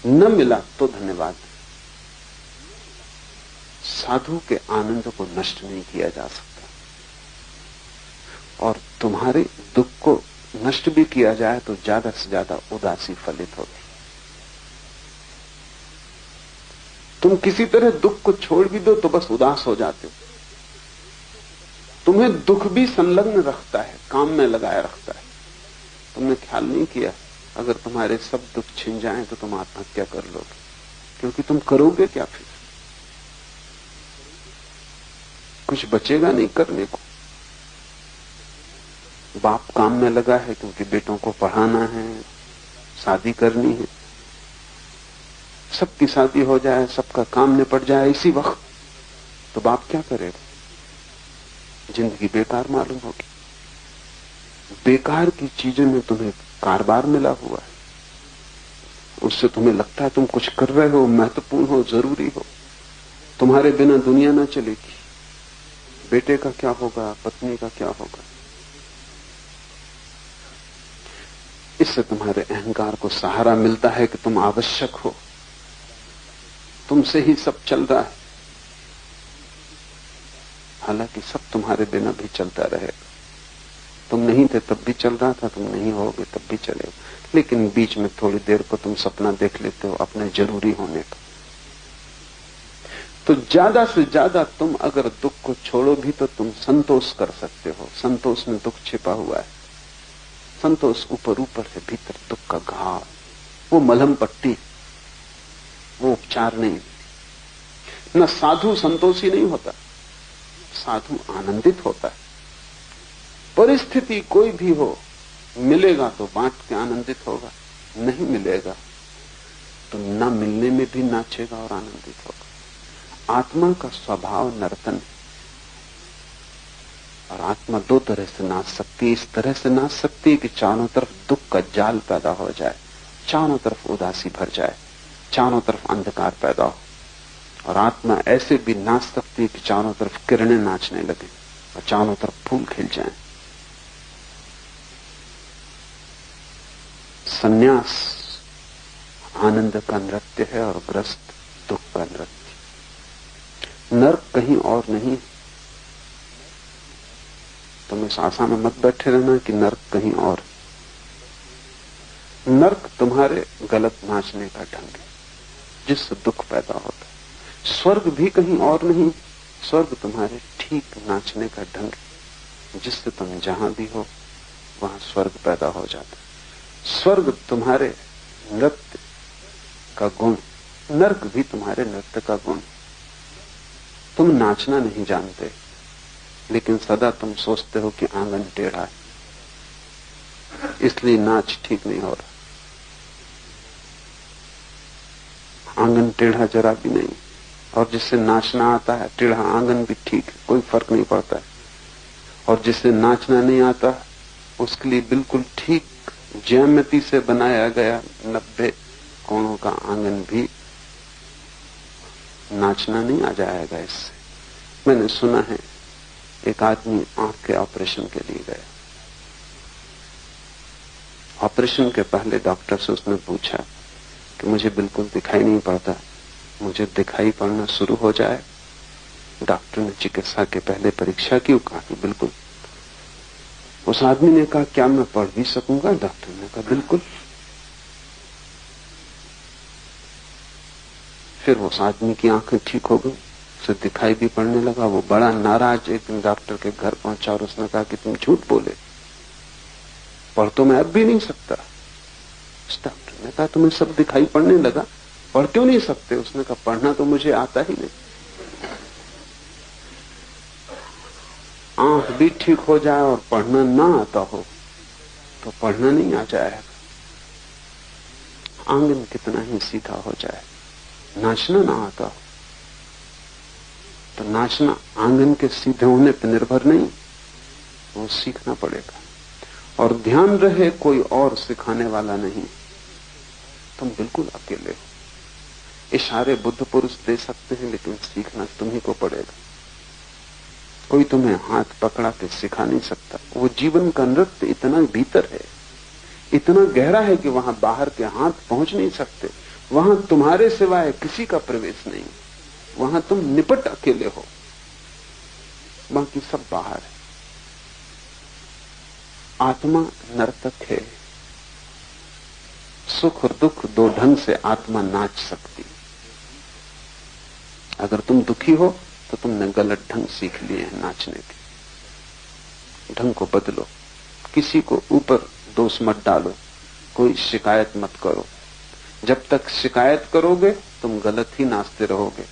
न मिला तो धन्यवाद। साधु के आनंद को नष्ट नहीं किया जा सकता, और तुम्हारे दुख को नष्ट भी किया जाए तो ज्यादा से ज्यादा उदासी फलित होगी। तुम किसी तरह दुख को छोड़ भी दो तो बस उदास हो जाते हो। तुम्हें दुख भी संलग्न रखता है, काम में लगाए रखता है। तुमने ख्याल नहीं किया, अगर तुम्हारे सब दुख छिन जाएं तो तुम आत्महत्या कर लोगे, क्योंकि तुम करोगे क्या फिर? कुछ बचेगा नहीं करने को। बाप काम में लगा है क्योंकि बेटों को पढ़ाना है, शादी करनी है। सबकी शादी हो जाए, सबका काम निपट जाए इसी वक्त, तो बाप क्या करेगा? जिंदगी बेकार मालूम होगी। बेकार की चीजों में तुम्हें कारोबार मिला हुआ है, उससे तुम्हें लगता है तुम कुछ कर रहे हो, महत्वपूर्ण हो, जरूरी हो। तुम्हारे बिना दुनिया ना चलेगी। बेटे का क्या होगा, पत्नी का क्या होगा? इससे तुम्हारे अहंकार को सहारा मिलता है कि तुम आवश्यक हो, तुमसे ही सब चल रहा है। हालांकि सब तुम्हारे बिना भी चलता रहेगा। तुम नहीं थे तब भी चल रहा था, तुम नहीं होगे तब भी चलेगा, लेकिन बीच में थोड़ी देर को तुम सपना देख लेते हो अपने जरूरी होने का। तो ज्यादा से ज्यादा तुम अगर दुख को छोड़ो भी तो तुम संतोष कर सकते हो। संतोष में दुख छिपा हुआ है। संतोष ऊपर ऊपर है, भीतर दुख का घाव, वो मलहम पट्टी, वो उपचार नहीं। न साधु संतोषी नहीं होता, साधु आनंदित होता है। परिस्थिति कोई भी हो, मिलेगा तो बांट के आनंदित होगा, नहीं मिलेगा तो न मिलने में भी नाचेगा और आनंदित होगा। आत्मा का स्वभाव नर्तन है, और आत्मा दो तरह से नाच सकती है। इस तरह से नाच सकती है कि चारों तरफ दुख का जाल पैदा हो जाए, चारों तरफ उदासी भर जाए, चारों तरफ अंधकार पैदा हो। और आत्मा ऐसे भी नाच सकती है कि चारों तरफ किरणें नाचने लगे और चारों तरफ फूल खिल जाएं। सन्यास आनंद का नृत्य है और ग्रस्त दुख का नृत्य। नर्क कहीं और नहीं। तुम इस आशा में मत बैठे रहना कि नर्क कहीं और। नर्क तुम्हारे गलत नाचने का ढंग है, जिससे दुख पैदा होता है। स्वर्ग भी कहीं और नहीं, स्वर्ग तुम्हारे ठीक नाचने का ढंग है। जिससे तुम जहां भी हो वहां स्वर्ग पैदा हो जाता है। स्वर्ग तुम्हारे नृत्य का गुण, नर्क भी तुम्हारे नृत्य का गुण। तुम नाचना नहीं जानते, लेकिन सदा तुम सोचते हो कि आंगन टेढ़ा है, इसलिए नाच ठीक नहीं हो रहा। आंगन टेढ़ा जरा भी नहीं, और जिससे नाचना आता है टेढ़ा आंगन भी ठीक है, कोई फर्क नहीं पड़ता है। और जिससे नाचना नहीं आता उसके लिए बिल्कुल ठीक ज्यामिति से बनाया गया 90 कोणों का आंगन भी नाचना नहीं आ जाएगा इससे। मैंने सुना है एक आदमी आंख के ऑपरेशन के लिए गया। ऑपरेशन के पहले डॉक्टर से उसने पूछा कि मुझे बिल्कुल दिखाई नहीं पड़ता, मुझे दिखाई पड़ना शुरू हो जाए। डॉक्टर ने चिकित्सा के पहले परीक्षा की, कहा कि बिल्कुल। उस आदमी ने कहा क्या मैं पढ़ भी सकूंगा? डॉक्टर ने कहा बिल्कुल। फिर उस आदमी की आंखें ठीक हो गई, उसे दिखाई भी पड़ने लगा। वो बड़ा नाराज एक दिन डॉक्टर के घर पहुंचा और उसने कहा कि तुम झूठ बोले, पढ़ तो मैं अब भी नहीं सकता। डॉक्टर ने कहा तुम्हें सब दिखाई पड़ने लगा, पढ़ क्यों नहीं सकते? उसने कहा पढ़ना तो मुझे आता ही नहीं। आंख भी ठीक हो जाए और पढ़ना ना आता हो तो पढ़ना नहीं आ जाएगा। आंगन कितना ही सीधा हो जाए, नाचना ना आता हो तो नाचना आंगन के सीधे होने पर निर्भर नहीं, वो सीखना पड़ेगा। और ध्यान रहे कोई और सिखाने वाला नहीं, तुम बिल्कुल अकेले हो। इशारे बुद्ध पुरुष दे सकते हैं, लेकिन सीखना तुम्ही को पड़ेगा। कोई तुम्हें हाथ पकड़ा के सिखा नहीं सकता। वो जीवन का नृत्य इतना भीतर है, इतना गहरा है कि वहां बाहर के हाथ पहुंच नहीं सकते। वहां तुम्हारे सिवाय किसी का प्रवेश नहीं, वहां तुम निपट अकेले हो, बाकी सब बाहर है। आत्मा नर्तक है। सुख और दुख दो ढंग से आत्मा नाच सकती। अगर तुम दुखी हो तो तुमने गलत ढंग सीख लिए हैं नाचने के। ढंग को बदलो, किसी को ऊपर दोष मत डालो, कोई शिकायत मत करो। जब तक शिकायत करोगे तुम गलत ही नाचते रहोगे,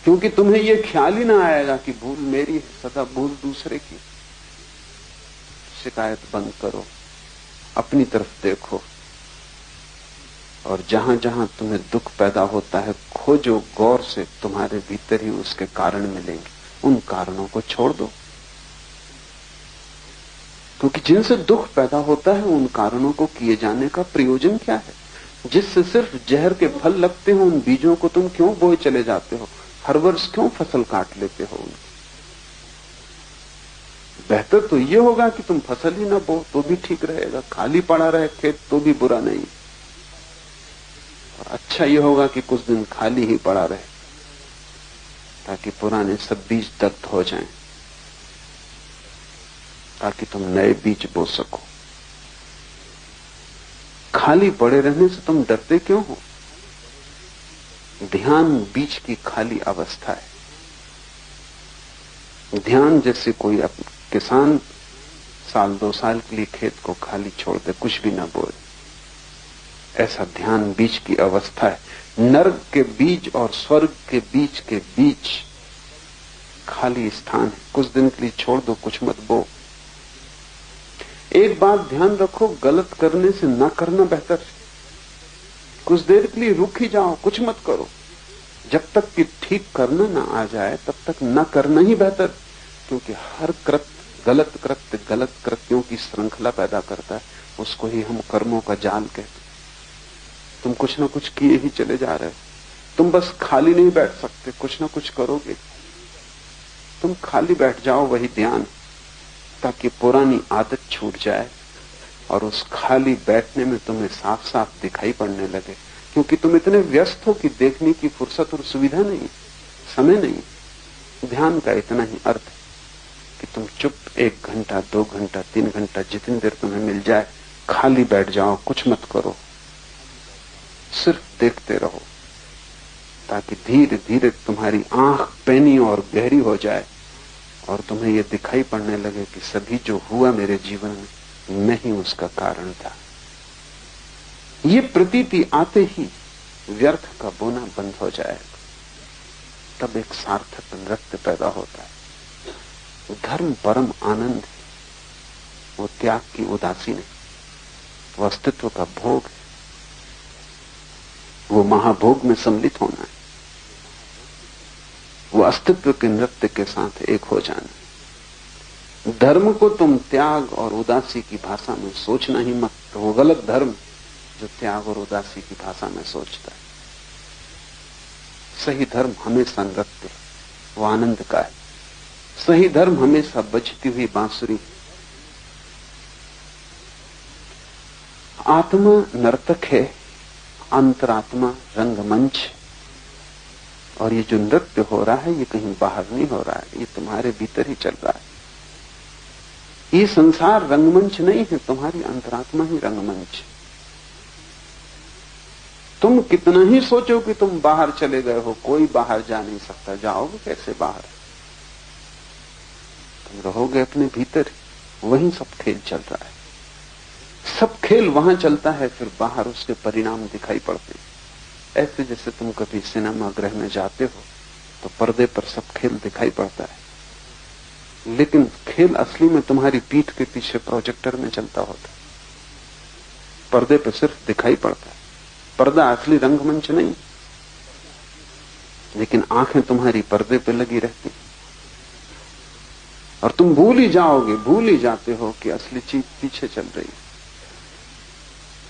क्योंकि तुम्हें यह ख्याल ही ना आएगा कि भूल मेरी है, सदा भूल दूसरे की। शिकायत बंद करो, अपनी तरफ देखो, और जहां जहां तुम्हें दुख पैदा होता है खोजो गौर से, तुम्हारे भीतर ही उसके कारण मिलेंगे। उन कारणों को छोड़ दो, क्योंकि जिनसे दुख पैदा होता है उन कारणों को किए जाने का प्रयोजन क्या है? जिससे सिर्फ जहर के फल लगते हो उन बीजों को तुम क्यों बोए चले जाते हो? हर वर्ष क्यों फसल काट लेते हो उनकी? बेहतर तो ये होगा कि तुम फसल ही ना बो तो भी ठीक रहेगा, खाली पड़ा रहे खेत तो भी बुरा नहीं। और अच्छा ये होगा कि कुछ दिन खाली ही पड़ा रहे, ताकि पुराने सब बीज दग्ध हो जाएं, ताकि तुम नए बीज बो सको। खाली पड़े रहने से तुम डरते क्यों हो? ध्यान बीज की खाली अवस्था है। ध्यान जैसे कोई किसान साल 2 साल के लिए खेत को खाली छोड़ दे, कुछ भी ना बोले, ऐसा ध्यान बीज की अवस्था है। नर्क के बीज और स्वर्ग के बीज के बीच खाली स्थान है। कुछ दिन के लिए छोड़ दो, कुछ मत बो। एक बात ध्यान रखो, गलत करने से ना करना बेहतर है। कुछ देर के लिए रुक ही जाओ, कुछ मत करो। जब तक कि ठीक करना ना आ जाए तब तक न करना ही बेहतर, क्योंकि हर कृत्य गलत कृत्यों की श्रृंखला पैदा करता है। उसको ही हम कर्मों का जाल कहते हैं। तुम कुछ ना कुछ किए ही चले जा रहे हो। तुम बस खाली नहीं बैठ सकते, कुछ ना कुछ करोगे। तुम खाली बैठ जाओ, वही ध्यान, ताकि पुरानी आदत छूट जाए और उस खाली बैठने में तुम्हें साफ साफ दिखाई पड़ने लगे। क्योंकि तुम इतने व्यस्त हो कि देखने की फुर्सत और सुविधा नहीं, समय नहीं। ध्यान का इतना ही अर्थ है कि तुम चुप 1 घंटा 2 घंटा 3 घंटा जितनी देर तुम्हें मिल जाए खाली बैठ जाओ, कुछ मत करो, सिर्फ देखते रहो, ताकि धीरे धीरे तुम्हारी आंख पैनी और गहरी हो जाए और तुम्हें ये दिखाई पड़ने लगे कि सभी जो हुआ मेरे जीवन में मैं ही उसका कारण था, ये प्रतीति आते ही व्यर्थ का बोना बंद हो जाएगा। तब एक सार्थक नृत्य पैदा होता है। धर्म परम आनंद है, वो त्याग की उदासी नहीं, वो अस्तित्व का भोग है, वो महाभोग में सम्मिलित होना है, वो अस्तित्व के नृत्य के साथ एक हो जाना। धर्म को तुम त्याग और उदासी की भाषा में सोचना ही मत, तो वो गलत धर्म जो त्याग और उदासी की भाषा में सोचता है। सही धर्म हमेशा नृत्य, वो आनंद का है। सही धर्म हमेशा बजती हुई बांसुरी। आत्मा नर्तक है, अंतरात्मा रंगमंच। और ये जो नृत्य हो रहा है ये कहीं बाहर नहीं हो रहा है, ये तुम्हारे भीतर ही चल रहा है। ये संसार रंगमंच नहीं है, तुम्हारी अंतरात्मा ही रंगमंच। तुम कितना ही सोचो कि तुम बाहर चले गए हो, कोई बाहर जा नहीं सकता। जाओगे कैसे बाहर? तुम रहोगे अपने भीतर, वहीं सब खेल चल रहा है। सब खेल वहां चलता है, फिर बाहर उसके परिणाम दिखाई पड़ते हैं। ऐसे जैसे तुम कभी सिनेमा गृह में जाते हो तो पर्दे पर सब खेल दिखाई पड़ता है, लेकिन खेल असली में तुम्हारी पीठ के पीछे प्रोजेक्टर में चलता होता है। पर्दे पर सिर्फ दिखाई पड़ता है, पर्दा असली रंगमंच नहीं। लेकिन आंखें तुम्हारी पर्दे पे लगी रहती और तुम भूल ही जाओगे, भूल ही जाते हो कि असली चीज पीछे चल रही है।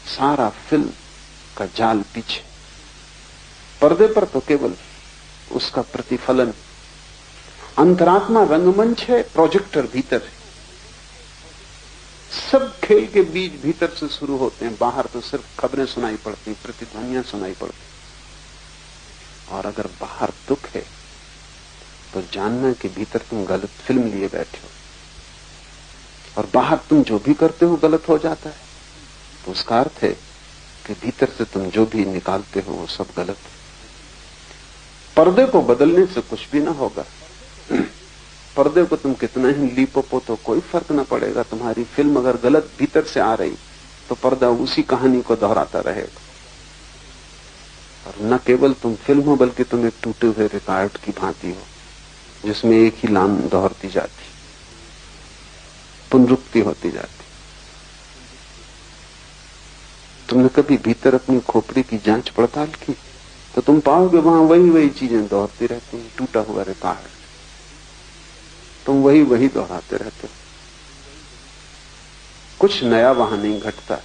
सारा फिल्म का जाल पीछे, पर्दे पर तो केवल उसका प्रतिफलन। अंतरात्मा रंगमंच है, प्रोजेक्टर भीतर है। सब खेल के बीज भीतर से शुरू होते हैं, बाहर तो सिर्फ खबरें सुनाई पड़ती, प्रतिध्वनियां सुनाई पड़ती। और अगर बाहर दुख है तो जानना कि भीतर तुम गलत फिल्म लिए बैठे हो, और बाहर तुम जो भी करते हो गलत हो जाता है, तो उसका अर्थ है कि भीतर से तुम जो भी निकालते हो वो सब गलत है। पर्दे को बदलने से कुछ भी ना होगा। पर्दे को तुम कितना ही लीपो तो कोई फर्क ना पड़ेगा। तुम्हारी फिल्म अगर गलत भीतर से आ रही तो पर्दा उसी कहानी को दोहराता रहेगा। और न केवल तुम फिल्म हो, बल्कि तुम एक टूटे हुए रिकॉर्ड की भांति हो, जिसमें एक ही लाइन दोहरती जाती, पुनरुक्ति होती जाती। तुमने कभी भीतर अपनी खोपड़ी की जांच पड़ताल की तो तुम पाओगे वहां वही वही चीजें दोहरती रहती हैं। टूटा हुआ रिकॉर्ड, तुम वही वही दोहराते रहते हो, कुछ नया वहां नहीं घटता।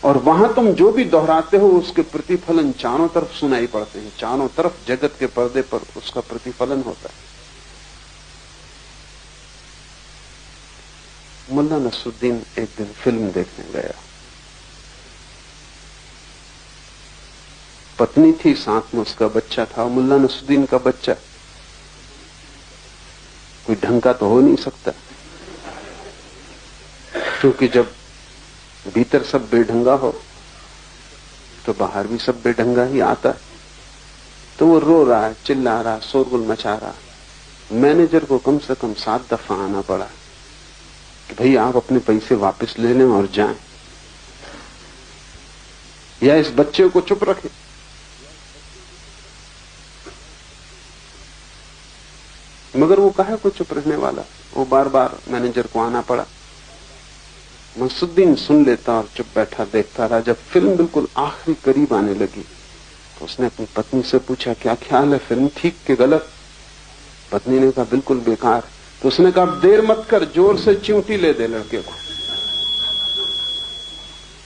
और वहां तुम जो भी दोहराते हो उसके प्रतिफलन चारों तरफ सुनाई पड़ते हैं। चारों तरफ जगत के पर्दे पर उसका प्रतिफलन होता है। मुल्ला नसरुद्दीन एक दिन फिल्म देखने गया। पत्नी थी, साथ में उसका बच्चा था। मुल्ला नसरुद्दीन का बच्चा कोई ढंग का तो हो नहीं सकता, क्योंकि जब भीतर सब बेढंगा हो तो बाहर भी सब बेढंगा ही आता है। तो वो रो रहा है, चिल्ला रहा, शोरगुल मचा रहा। मैनेजर को कम से कम 7 दफा आना पड़ा कि भाई आप अपने पैसे वापस ले लें और जाएं, या इस बच्चे को चुप रखें। मगर वो काहे को चुप रहने वाला, वो बार बार मैनेजर को आना पड़ा। नसरुद्दीन सुन लेता और चुप बैठा देखता रहा। जब फिल्म बिल्कुल आखिरी करीब आने लगी तो उसने अपनी पत्नी से पूछा, क्या ख्याल है, फिल्म ठीक के गलत? पत्नी ने कहा बिल्कुल बेकार। तो उसने कहा देर मत कर, जोर से चिमटी ले दे लड़के को,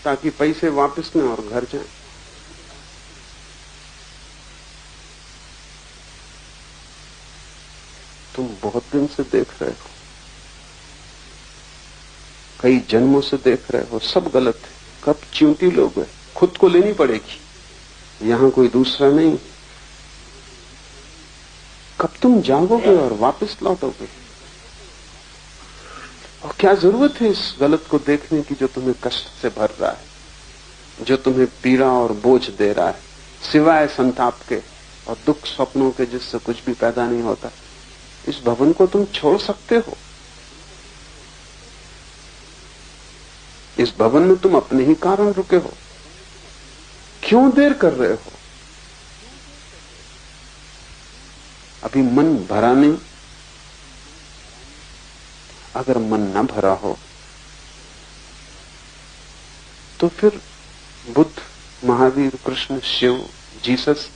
ताकि पैसे वापस न और घर जाए। तुम बहुत दिन से देख रहे हो, कई जन्मों से देख रहे हो, सब गलत है। कब चिमटी लोगे? खुद को लेनी पड़ेगी, यहां कोई दूसरा नहीं। कब तुम जागोगे और वापस लौटोगे? और क्या जरूरत है इस गलत को देखने की जो तुम्हें कष्ट से भर रहा है, जो तुम्हें पीड़ा और बोझ दे रहा है, सिवाय संताप के और दुख स्वप्नों के, जिससे कुछ भी पैदा नहीं होता। इस भवन को तुम छोड़ सकते हो। इस भवन में तुम अपने ही कारण रुके हो, क्यों देर कर रहे हो? अभी मन भरा नहीं। अगर मन न भरा हो तो फिर बुद्ध, महावीर, कृष्ण, शिव, जीसस,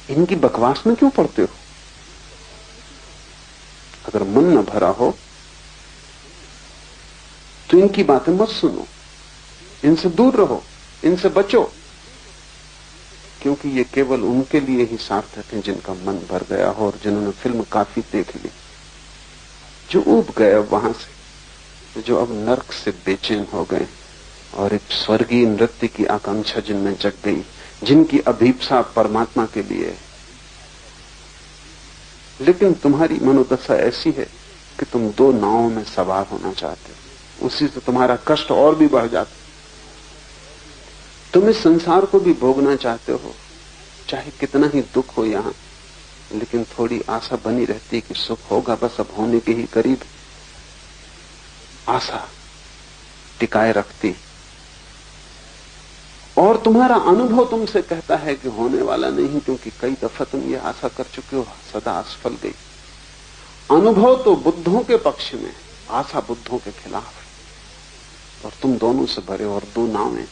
इनकी बकवास में क्यों पढ़ते हो? अगर मन न भरा हो तो इनकी बातें मत सुनो, इनसे दूर रहो, इनसे बचो, क्योंकि ये केवल उनके लिए ही सार्थक है जिनका मन भर गया हो और जिन्होंने फिल्म काफी देख ली, जो ऊब गए वहां से, जो अब नर्क से बेचैन हो गए और एक स्वर्गीय नृत्य की आकांक्षा जिनमें जग गई, जिनकी अभीप्सा परमात्मा के लिए है। लेकिन तुम्हारी मनोदशा ऐसी है कि तुम दो नावों में सवार होना चाहते हो, उसी से तुम्हारा कष्ट और भी बढ़ जाता। तुम इस संसार को भी भोगना चाहते हो, चाहे कितना ही दुख हो यहां, लेकिन थोड़ी आशा बनी रहती है कि सुख होगा, बस अब होने के ही करीब। आशा टिकाए रखती, और तुम्हारा अनुभव तुमसे कहता है कि होने वाला नहीं, क्योंकि कई दफा तुम ये आशा कर चुके हो, सदा असफल गई। अनुभव तो बुद्धों के पक्ष में, आशा बुद्धों के खिलाफ है, और तुम दोनों से भरे और दो नावें।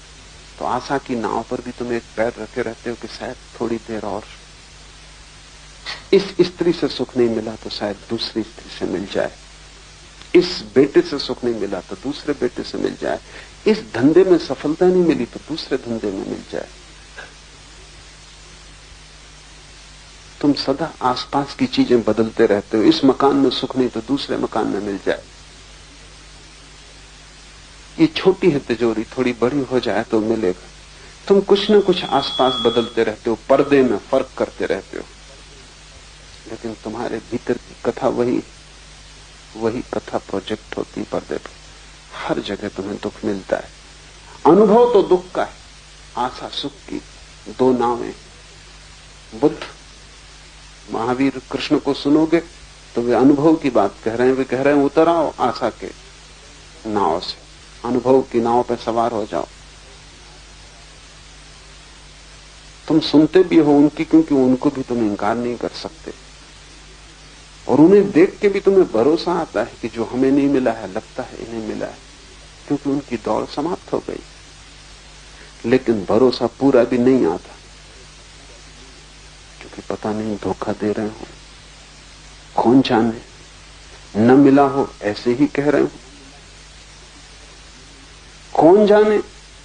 तो आशा की नाव पर भी तुम एक पैर रखे रहते हो कि शायद थोड़ी देर और, इस स्त्री से सुख नहीं मिला तो शायद दूसरी स्त्री से मिल जाए, इस बेटे से सुख नहीं मिला तो दूसरे बेटे से मिल जाए, इस धंधे में सफलता नहीं मिली तो दूसरे धंधे में मिल जाए। तुम सदा आसपास की चीजें बदलते रहते हो, इस मकान में सुख नहीं तो दूसरे मकान में मिल जाए। ये छोटी है तिजोरी, थोड़ी बड़ी हो जाए तो मिलेगा। तुम कुछ न कुछ आसपास बदलते रहते हो, पर्दे में फर्क करते रहते हो, लेकिन तुम्हारे भीतर की कथा वही कथा प्रोजेक्ट होती पर्दे पर। हर जगह तुम्हें दुख मिलता है। अनुभव तो दुख का है, आशा सुख की, दो नावें। बुद्ध, महावीर, कृष्ण को सुनोगे तो वे अनुभव की बात कह रहे हैं। वे कह रहे हैं उतर आओ आशा के नाव से, अनुभव की नाव पर सवार हो जाओ। तुम सुनते भी हो उनकी, क्योंकि उनको भी तुम इंकार नहीं कर सकते, और उन्हें देख के भी तुम्हें भरोसा आता है कि जो हमें नहीं मिला है लगता है इन्हें मिला है, क्योंकि उनकी दौड़ समाप्त हो गई। लेकिन भरोसा पूरा भी नहीं आता, क्योंकि पता नहीं धोखा दे रहे हो, कौन जाने न मिला हो ऐसे ही कह रहे हो, कौन जाने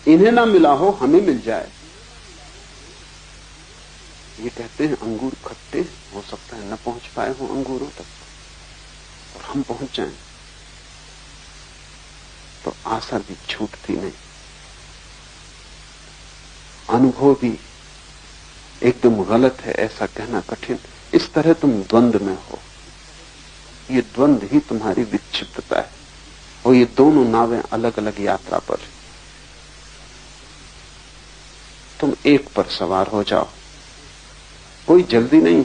इन्हें ना मिला हो हमें मिल जाए। ये कहते हैं अंगूर खट्टे, हो सकता है न पहुंच पाए हो अंगूरों तक और हम पहुंच जाएं, तो आशा भी छूटती नहीं, अनुभव भी एकदम गलत है ऐसा कहना कठिन। इस तरह तुम द्वंद्व में हो, ये द्वंद्व ही तुम्हारी विक्षिप्तता है, और ये दोनों नावें अलग अलग यात्रा पर। तुम एक पर सवार हो जाओ, कोई जल्दी नहीं,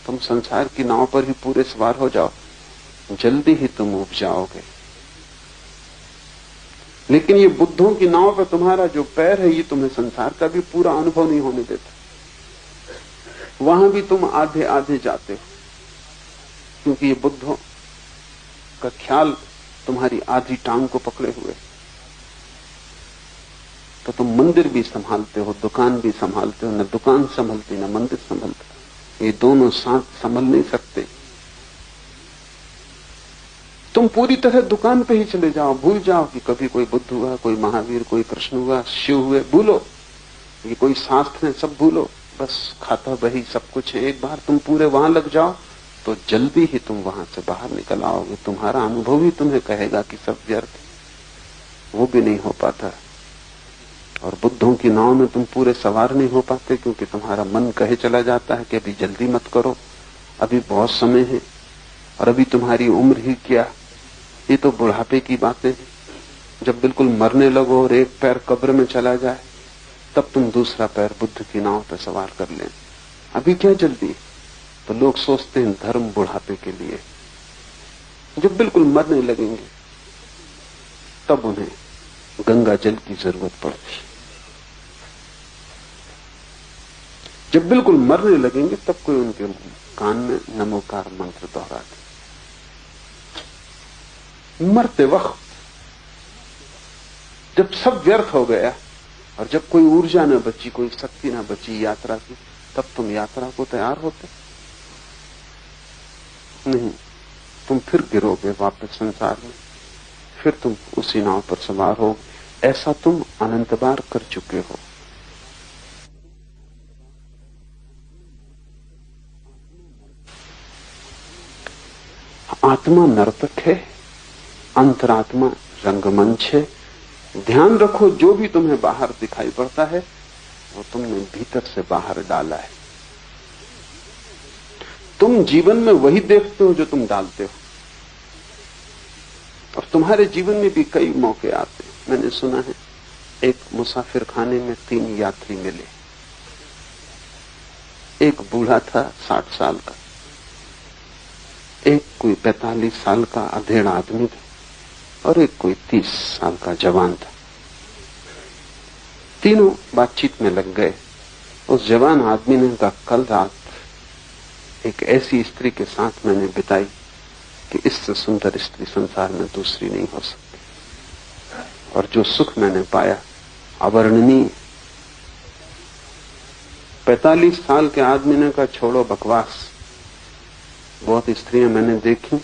तुम संसार की नाव पर ही पूरे सवार हो जाओ, जल्दी ही तुम उब जाओगे। लेकिन ये बुद्धों की नाव पर तुम्हारा जो पैर है, ये तुम्हें संसार का भी पूरा अनुभव नहीं होने देता। वहां भी तुम आधे आधे जाते हो, क्योंकि ये बुद्धों का ख्याल तुम्हारी आधी टांग को पकड़े हुए। तो तुम मंदिर भी संभालते हो, दुकान भी संभालते हो, न दुकान संभलती न मंदिर संभलता, ये दोनों साथ संभल नहीं सकते। तुम पूरी तरह दुकान पे ही चले जाओ, भूल जाओ कि कभी कोई बुद्ध हुआ, कोई महावीर, कोई कृष्ण हुआ, शिव हुए, भूलो ये कोई शास्त्र है, सब भूलो, बस खाता वही सब कुछ है। एक बार तुम पूरे वहां लग जाओ तो जल्दी ही तुम वहां से बाहर निकल आओगे। तुम्हारा अनुभव ही तुम्हें कहेगा कि सब व्यर्थ, वो भी नहीं हो पाता। और बुद्धों की नाव में तुम पूरे सवार नहीं हो पाते, क्योंकि तुम्हारा मन कहे चला जाता है कि अभी जल्दी मत करो, अभी बहुत समय है, और अभी तुम्हारी उम्र ही क्या, ये तो बुढ़ापे की बातें हैं। जब बिल्कुल मरने लगो और एक पैर कब्र में चला जाए, तब तुम दूसरा पैर बुद्ध की नाव पर सवार कर लें। अभी क्या जल्दी? तो लोग सोचते हैं धर्म बुढ़ापे के लिए, जब बिल्कुल मरने लगेंगे तब उन्हें गंगा जल की जरूरत पड़ती। जब बिल्कुल मरने लगेंगे तब कोई उनके कान में नमोकार मंत्र दोहराते। मरते वक्त जब सब व्यर्थ हो गया और जब कोई ऊर्जा न बची, कोई शक्ति न बची यात्रा की, तब तुम यात्रा को तैयार होते नहीं। तुम फिर गिरोगे वापस संसार में, फिर तुम उसी नाव पर सवार हो। ऐसा तुम अनंत बार कर चुके हो। आत्मा नर्तक है, अंतरात्मा रंगमंच है। ध्यान रखो, जो भी तुम्हें बाहर दिखाई पड़ता है वो तुमने भीतर से बाहर डाला है। तुम जीवन में वही देखते हो जो तुम डालते हो, और तुम्हारे जीवन में भी कई मौके आते हैं। मैंने सुना है एक मुसाफिर खाने में 3 यात्री मिले। एक बूढ़ा था 60 साल का, एक कोई 45 साल का अधेड़ आदमी था, और एक कोई 30 साल का जवान था। तीनों बातचीत में लग गए। उस जवान आदमी ने कहा, कल रात एक ऐसी स्त्री के साथ मैंने बिताई कि इससे सुंदर स्त्री संसार में दूसरी नहीं हो सकती, और जो सुख मैंने पाया अवर्णनीय। 45 साल के आदमी ने कहा, छोड़ो बकवास, बहुत स्त्रियां मैंने देखी,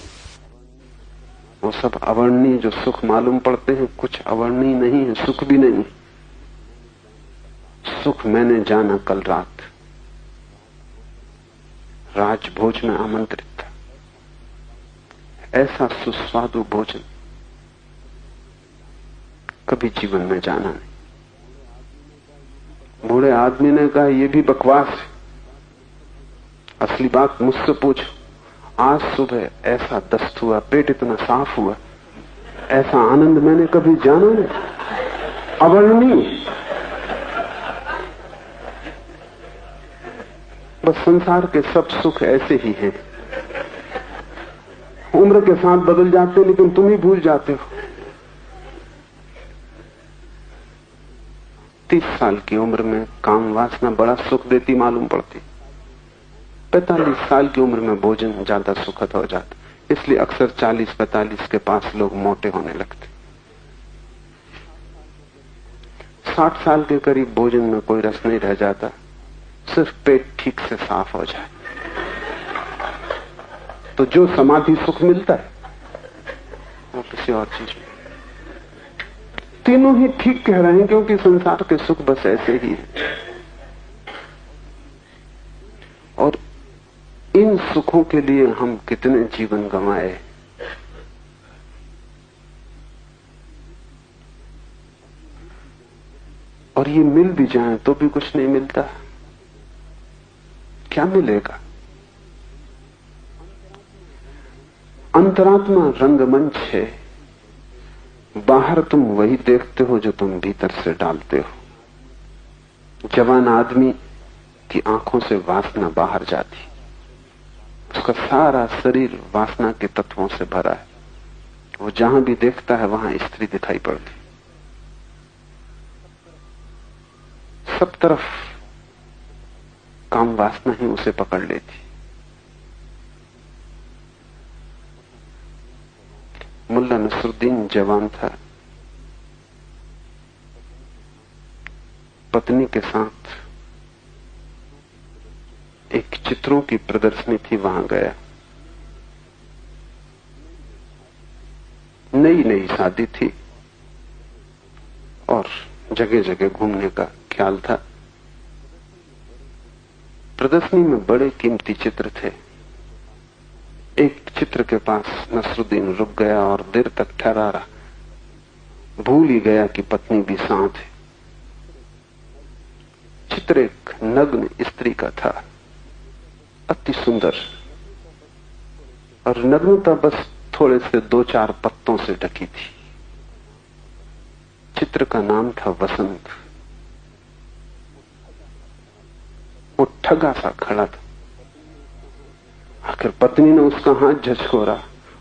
वो सब अवर्णनीय जो सुख मालूम पड़ते हैं, कुछ अवर्णनीय नहीं है, सुख भी नहीं। सुख मैंने जाना कल रात, राजभोज में आमंत्रित था। ऐसा सुस्वादु भोजन कभी जीवन में जाना नहीं। बूढ़े आदमी ने कहा, यह भी बकवास है, असली बात मुझसे पूछो। आज सुबह ऐसा दस्त हुआ, पेट इतना साफ हुआ, ऐसा आनंद मैंने कभी जाना नहीं, अवर्णनीय। बस संसार के सब सुख ऐसे ही हैं, उम्र के साथ बदल जाते, लेकिन तुम ही भूल जाते हो। 30 साल की उम्र में काम वासना बड़ा सुख देती मालूम पड़ती, 45 साल की उम्र में भोजन ज्यादा सुखद हो जाता। इसलिए अक्सर 40-45 के पास लोग मोटे होने लगते। 60 साल के करीब भोजन में कोई रस नहीं रह जाता, सिर्फ पेट ठीक से साफ हो जाए तो जो समाधि सुख मिलता है वो किसी और चीज में। तीनों ही ठीक कह रहे हैं, क्योंकि संसार के सुख बस ऐसे ही है। और इन सुखों के लिए हम कितने जीवन गंवाए। और ये मिल भी जाए तो भी कुछ नहीं मिलता। क्या मिलेगा? अंतरात्मा रंगमंच है, बाहर तुम वही देखते हो जो तुम भीतर से डालते हो। जवान आदमी की आंखों से वासना बाहर जाती, उसका सारा शरीर वासना के तत्वों से भरा है। वो जहां भी देखता है वहां स्त्री दिखाई पड़ती, सब तरफ काम वासना ही उसे पकड़ लेती। मुल्ला नसरुद्दीन जवान था, पत्नी के साथ एक चित्रों की प्रदर्शनी थी, वहां गया। नई नई शादी थी और जगह जगह घूमने का ख्याल था। प्रदर्शनी में बड़े कीमती चित्र थे। एक चित्र के पास नसरुद्दीन रुक गया और देर तक ठहरा रहा, भूल ही गया कि पत्नी भी साथ है। चित्र एक नग्न स्त्री का था, अति सुंदर, और नग्नता बस थोड़े से 2-4 पत्तों से ढकी थी। चित्र का नाम था वसंत। वो ठगा सा खड़ा था। आखिर पत्नी ने उसका हाथ झचकोरा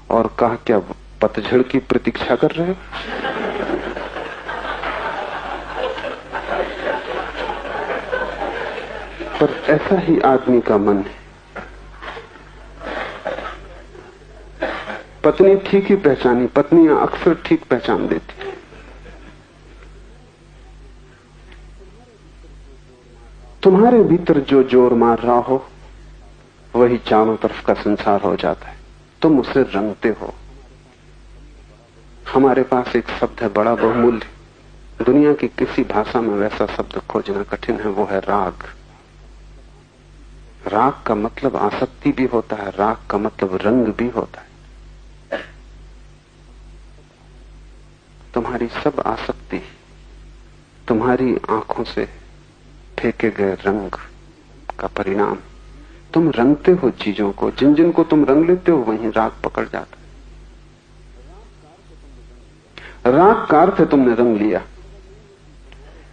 और कहा, क्या पतझड़ की प्रतीक्षा कर रहे हो? पर ऐसा ही आदमी का मन है। पत्नी ठीक ही पहचानी, पत्नियां अक्सर ठीक पहचान देती। तुम्हारे भीतर जो जोर मार रहा हो वही चारों तरफ का संसार हो जाता है। तुम उसे रंगते हो। हमारे पास एक शब्द है बड़ा बहुमूल्य, दुनिया की किसी भाषा में वैसा शब्द खोजना कठिन है, वो है राग। राग का मतलब आसक्ति भी होता है, राग का मतलब रंग भी होता है। तुम्हारी सब आसक्ति तुम्हारी आंखों से फेंके गए रंग का परिणाम। तुम रंगते हो चीजों को, जिन जिन को तुम रंग लेते हो वहीं राग पकड़ जाता है। राग का अर्थ है तुमने रंग लिया।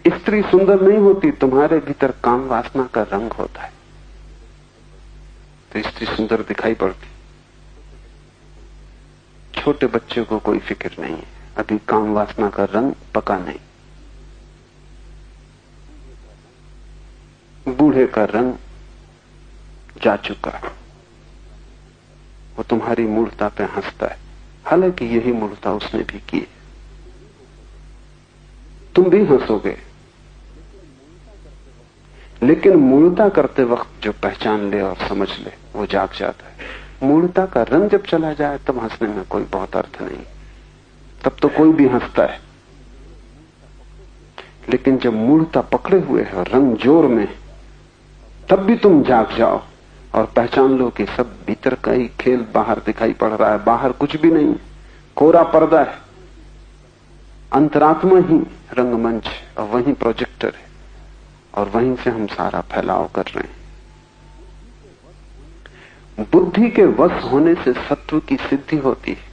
स्त्री सुंदर नहीं होती, तुम्हारे भीतर काम वासना का रंग होता है तो स्त्री सुंदर दिखाई पड़ती। छोटे बच्चे को कोई फिक्र नहीं है, अभी काम वासना का रंग पका नहीं। बूढ़े का रंग जा चुका, वो तुम्हारी मूर्ता पे हंसता है, हालांकि यही मूर्ता उसने भी की है। तुम भी हंसोगे, लेकिन मूर्ता करते वक्त जो पहचान ले और समझ ले वो जाग जाता है। मूर्ता का रंग जब चला जाए तब हंसने में कोई बहुत अर्थ नहीं, तब तो कोई भी हंसता है। लेकिन जब मूर्ता पकड़े हुए है और रंग जोर में, तब भी तुम जाग जाओ और पहचान लो कि सब भीतर का ही खेल बाहर दिखाई पड़ रहा है। बाहर कुछ भी नहीं, कोरा पर्दा है। अंतरात्मा ही रंगमंच और वही प्रोजेक्टर है और वहीं से हम सारा फैलाव कर रहे हैं। बुद्धि के वश होने से सत्व की सिद्धि होती है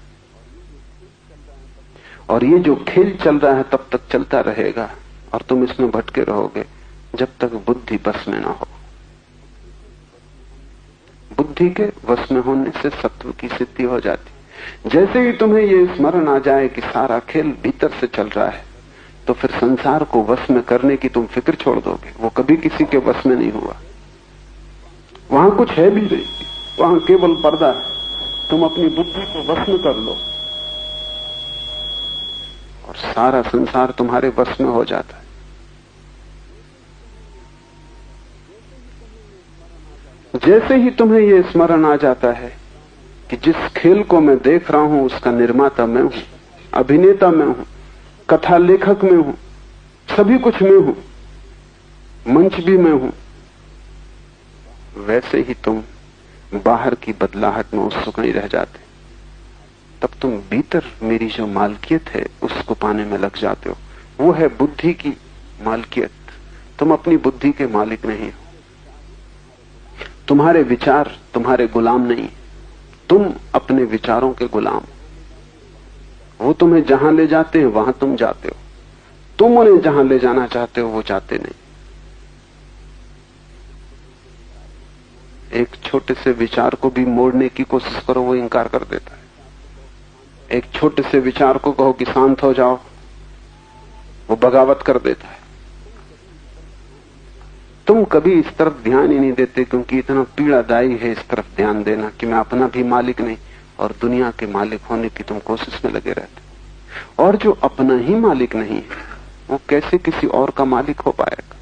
और ये जो खेल चल रहा है तब तक चलता रहेगा और तुम इसमें भटके रहोगे जब तक बुद्धि बस में ना हो। बुद्धि के वश में होने से सत्व की सिद्धि हो जाती। जैसे ही तुम्हें ये स्मरण आ जाए कि सारा खेल भीतर से चल रहा है तो फिर संसार को वश में करने की तुम फिक्र छोड़ दोगे। वो कभी किसी के वश में नहीं हुआ, वहां कुछ है भी नहीं, वहां केवल पर्दा है। तुम अपनी बुद्धि को वश में कर लो और सारा संसार तुम्हारे वश में हो जाता है। जैसे ही तुम्हें यह स्मरण आ जाता है कि जिस खेल को मैं देख रहा हूं उसका निर्माता मैं हूं, अभिनेता मैं हूं, कथा लेखक मैं हूं, सभी कुछ मैं हूं, मंच भी मैं हूं, वैसे ही तुम बाहर की बदलाहट में उत्सुक नहीं रह जाते। तब तुम भीतर मेरी जो मालकियत है उसको पाने में लग जाते हो। वो है बुद्धि की मालकियत। तुम अपनी बुद्धि के मालिक नहीं हो। तुम्हारे विचार तुम्हारे गुलाम नहीं, तुम अपने विचारों के गुलाम। वो तुम्हें जहां ले जाते हैं वहां तुम जाते हो, तुम उन्हें जहां ले जाना चाहते हो वो जाते नहीं। एक छोटे से विचार को भी मोड़ने की कोशिश करो, वो इंकार कर देता है। एक छोटे से विचार को कहो कि शांत हो जाओ, वो बगावत कर देता है। तुम कभी इस तरफ ध्यान ही नहीं देते क्योंकि इतना पीड़ादायी है इस तरफ ध्यान देना कि मैं अपना भी मालिक नहीं और दुनिया के मालिक होने की तुम कोशिश में लगे रहते। और जो अपना ही मालिक नहीं है वो कैसे किसी और का मालिक हो पाएगा।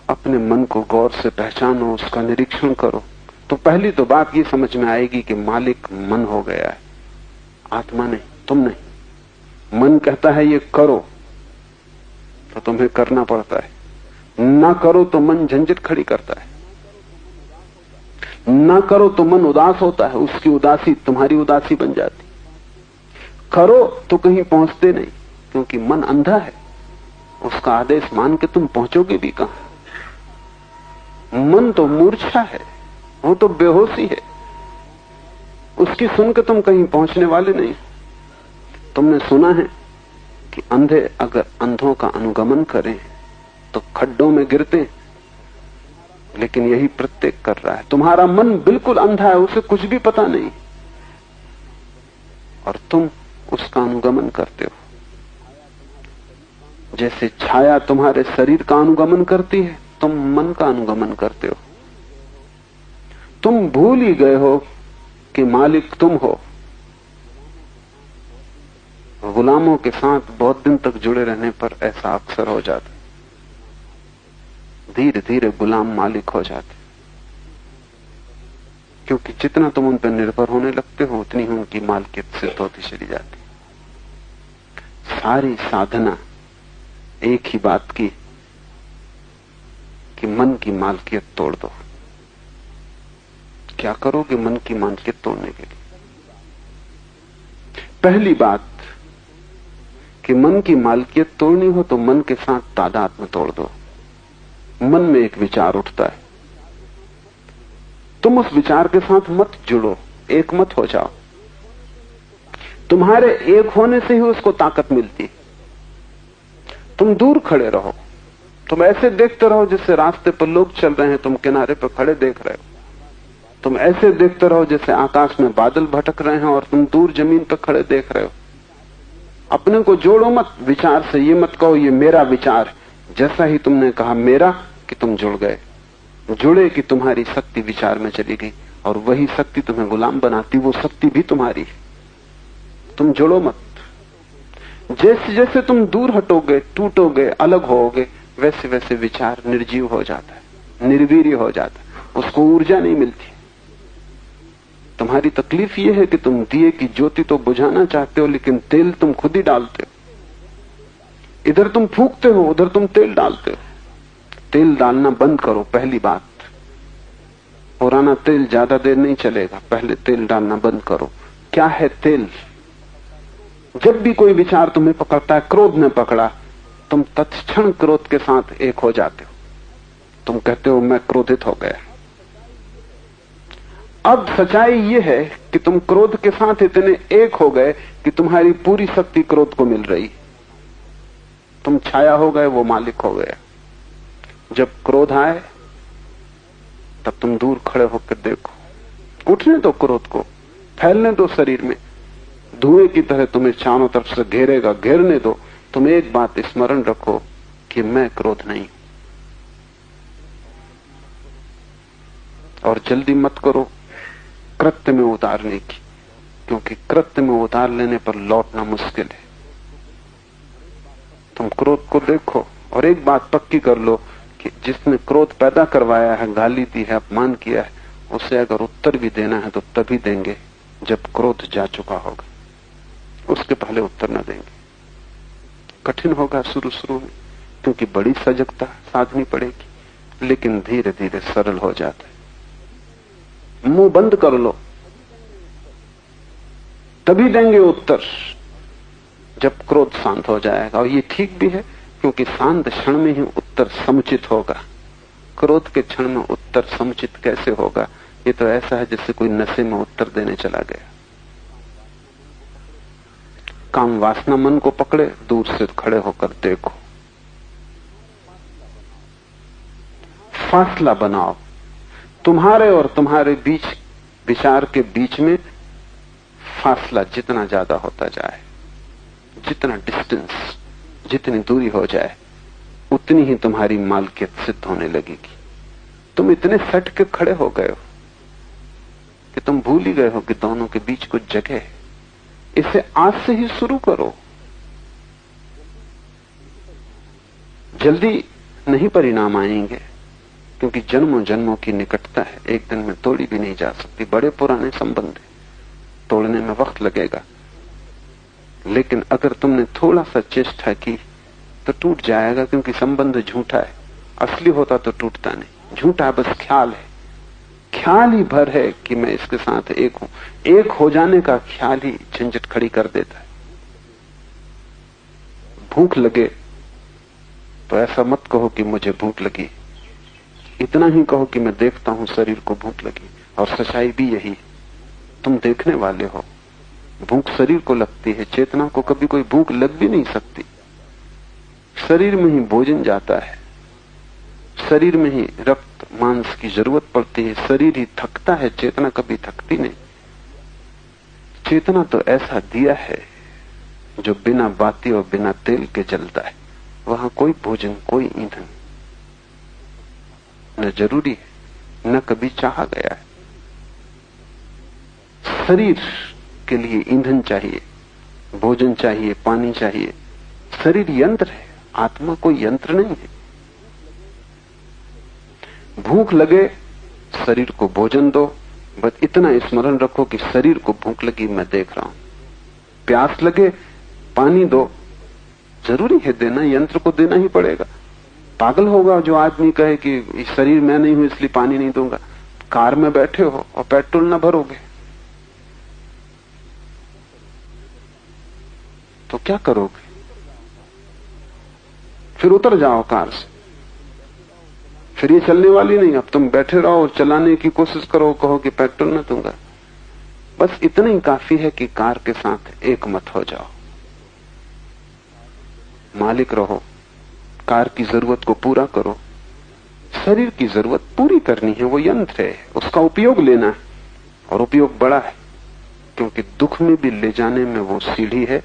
अपने मन को गौर से पहचानो, उसका निरीक्षण करो, तो पहली तो बात ये समझ में आएगी कि मालिक मन हो गया है, आत्मा नहीं, तुम नहीं। मन कहता है ये करो तो तुम्हें करना पड़ता है, ना करो तो मन झंझट खड़ी करता है, ना करो तो मन उदास होता है, उसकी उदासी तुम्हारी उदासी बन जाती। करो तो कहीं पहुंचते नहीं क्योंकि मन अंधा है, उसका आदेश मान के तुम पहुंचोगे भी कहां। मन तो मूर्छा है, वो तो बेहोशी है, उसकी सुनकर तुम कहीं पहुंचने वाले नहीं। तुमने सुना है कि अंधे अगर अंधों का अनुगमन करें तो खड्डों में गिरते हैं, लेकिन यही प्रत्येक कर रहा है। तुम्हारा मन बिल्कुल अंधा है, उसे कुछ भी पता नहीं, और तुम उसका अनुगमन करते हो। जैसे छाया तुम्हारे शरीर का अनुगमन करती है, तुम मन का अनुगमन करते हो। तुम भूल ही गए हो कि मालिक तुम हो। गुलामों के साथ बहुत दिन तक जुड़े रहने पर ऐसा अक्सर हो जाता है। धीरे धीरे गुलाम मालिक हो जाते, क्योंकि जितना तुम उन पर निर्भर होने लगते हो उतनी ही उनकी मालकियत सिद्ध होती चली जाती। सारी साधना एक ही बात की कि मन की मालकियत तोड़ दो। क्या करोगे मन की मालकियत तोड़ने के लिए? पहली बात कि मन की मालकियत तोड़नी हो तो मन के साथ तादात्म्य तोड़ दो। मन में एक विचार उठता है, तुम उस विचार के साथ मत जुड़ो, एक मत हो जाओ। तुम्हारे एक होने से ही उसको ताकत मिलती। तुम दूर खड़े रहो, तुम ऐसे देखते रहो जैसे रास्ते पर लोग चल रहे हैं, तुम किनारे पर खड़े देख रहे हो। तुम ऐसे देखते रहो जैसे आकाश में बादल भटक रहे हैं और तुम दूर जमीन पर खड़े देख रहे हो। अपने को जोड़ो मत विचार से, ये मत कहो ये मेरा विचार। जैसा ही तुमने कहा मेरा कि तुम जुड़ गए, जुड़े कि तुम्हारी शक्ति विचार में चली गई, और वही शक्ति तुम्हें गुलाम बनाती। वो शक्ति भी तुम्हारी है, तुम जुड़ो मत। जैसे जैसे तुम दूर हटोगे, टूटोगे, अलग होगे, वैसे वैसे विचार निर्जीव हो जाता है, निर्वीर्य हो जाता है, उसको ऊर्जा नहीं मिलती। तुम्हारी तकलीफ यह है कि तुम दिए की ज्योति तो बुझाना चाहते हो, लेकिन तेल तुम खुद ही डालते हो। इधर तुम फूंकते हो, उधर तुम तेल डालते हो। तेल डालना बंद करो, पहली बात। पुराना तेल ज्यादा देर नहीं चलेगा, पहले तेल डालना बंद करो। क्या है तेल? जब भी कोई विचार तुम्हें पकड़ता है, क्रोध ने पकड़ा, तुम तत्क्षण क्रोध के साथ एक हो जाते हो। तुम कहते हो मैं क्रोधित हो गया। अब सच्चाई यह है कि तुम क्रोध के साथ इतने एक हो गए कि तुम्हारी पूरी शक्ति क्रोध को मिल रही। तुम छाया हो गए, वो मालिक हो गया। जब क्रोध आए तब तुम दूर खड़े होकर देखो, उठने दो क्रोध को, फैलने दो शरीर में, धुएं की तरह तुम्हें चारों तरफ से घेरेगा, घेरने दो। तुम एक बात स्मरण रखो कि मैं क्रोध नहीं। और जल्दी मत करो कृत्य में उतारने की, क्योंकि कृत्य में उतार लेने पर लौटना मुश्किल है। तुम क्रोध को देखो और एक बात पक्की कर लो कि जिसने क्रोध पैदा करवाया है, गाली दी है, अपमान किया है, उसे अगर उत्तर भी देना है तो तभी देंगे जब क्रोध जा चुका होगा। उसके पहले उत्तर न देंगे। कठिन होगा शुरू शुरू में, क्योंकि बड़ी सजगता साधनी पड़ेगी, लेकिन धीरे धीरे सरल हो जाता है। मुंह बंद कर लो, तभी देंगे उत्तर जब क्रोध शांत हो जाएगा। और ये ठीक भी है, क्योंकि शांत क्षण में ही उत्तर समुचित होगा। क्रोध के क्षण में उत्तर समुचित कैसे होगा? ये तो ऐसा है जैसे कोई नशे में उत्तर देने चला गया। काम वासना मन को पकड़े, दूर से खड़े होकर देखो, फासला बनाओ। तुम्हारे और तुम्हारे बीच विचार के बीच में फासला जितना ज्यादा होता जाए, जितना डिस्टेंस, जितनी दूरी हो जाए, उतनी ही तुम्हारी मालकियत सिद्ध होने लगेगी। तुम इतने सट के खड़े हो गए हो कि तुम भूल ही गए हो कि दोनों के बीच कुछ जगह है। इसे आज से ही शुरू करो। जल्दी नहीं परिणाम आएंगे, क्योंकि जन्मों जन्मों की निकटता है, एक दिन में तोड़ी भी नहीं जा सकती। बड़े पुराने संबंध है, तोड़ने में वक्त लगेगा। लेकिन अगर तुमने थोड़ा सा चेष्टा की तो टूट जाएगा, क्योंकि संबंध झूठा है। असली होता तो टूटता नहीं, झूठा बस ख्याल है। ख्याल ही भर है कि मैं इसके साथ एक हूं। एक हो जाने का ख्याल ही झंझट खड़ी कर देता है। भूख लगे तो ऐसा मत कहो कि मुझे भूख लगी, इतना ही कहो कि मैं देखता हूं शरीर को भूख लगी। और सच्चाई भी यही, तुम देखने वाले हो। भूख शरीर को लगती है, चेतना को कभी कोई भूख लग भी नहीं सकती। शरीर में ही भोजन जाता है, शरीर में ही रक्त मांस की जरूरत पड़ती है, शरीर ही थकता है, चेतना कभी थकती नहीं। चेतना तो ऐसा दिया है जो बिना बाती और बिना तेल के जलता है। वहां कोई भोजन, कोई ईंधन न जरूरी है, न कभी चाहा गया है। शरीर के लिए ईंधन चाहिए, भोजन चाहिए, पानी चाहिए। शरीर यंत्र है, आत्मा कोई यंत्र नहीं है। भूख लगे, शरीर को भोजन दो, बस इतना स्मरण रखो कि शरीर को भूख लगी, मैं देख रहा हूं। प्यास लगे, पानी दो, जरूरी है देना, यंत्र को देना ही पड़ेगा। पागल होगा जो आदमी कहे कि शरीर मैं नहीं हूं इसलिए पानी नहीं दूंगा। कार में बैठे हो और पेट्रोल ना भरोगे तो क्या करोगे? फिर उतर जाओ कार से, फिर ये चलने वाली नहीं। अब तुम बैठे रहो और चलाने की कोशिश करो, कहो कि पेट्रोल न दूंगा। बस इतना ही काफी है कि कार के साथ एक मत हो जाओ, मालिक रहो, कार की जरूरत को पूरा करो। शरीर की जरूरत पूरी करनी है, वो यंत्र है, उसका उपयोग लेना है, और उपयोग बड़ा है, क्योंकि दुख में भी ले जाने में वो सीढ़ी है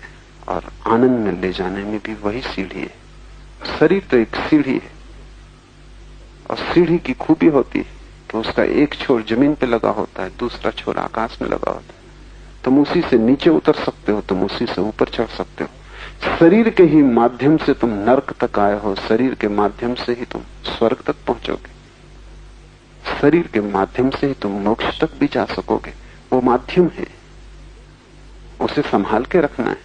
और आनंद में ले जाने में भी वही सीढ़ी है। शरीर तो एक सीढ़ी है, और सीढ़ी की खूबी होती है कि उसका एक छोर जमीन पे लगा होता है, दूसरा छोर आकाश में लगा होता है। तुम उसी से नीचे उतर सकते हो, तुम उसी से ऊपर चढ़ सकते हो। शरीर के ही माध्यम से तुम नरक तक आए हो, शरीर के माध्यम से ही तुम स्वर्ग तक पहुंचोगे, शरीर के माध्यम से ही तुम मोक्ष तक भी जा सकोगे। वो माध्यम है, उसे संभाल के रखना है,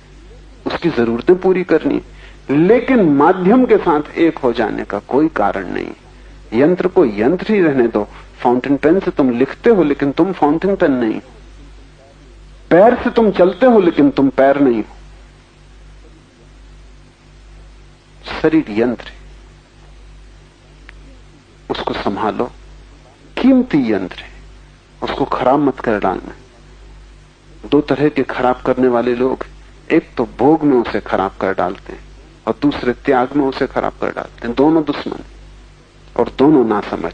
उसकी जरूरतें पूरी करनी है, लेकिन माध्यम के साथ एक हो जाने का कोई कारण नहीं। यंत्र को यंत्र ही रहने दो। फाउंटेन पेन से तुम लिखते हो लेकिन तुम फाउंटेन पेन नहीं हो। पैर से तुम चलते हो लेकिन तुम पैर नहीं हो। शरीर यंत्र है, उसको संभालो, कीमती यंत्र है, उसको खराब मत कर डालना। दो तरह के खराब करने वाले लोग, एक तो भोग में उसे खराब कर डालते हैं और दूसरे त्याग में उसे खराब कर डालते हैं। दोनों दुश्मन और दोनों ना समझ।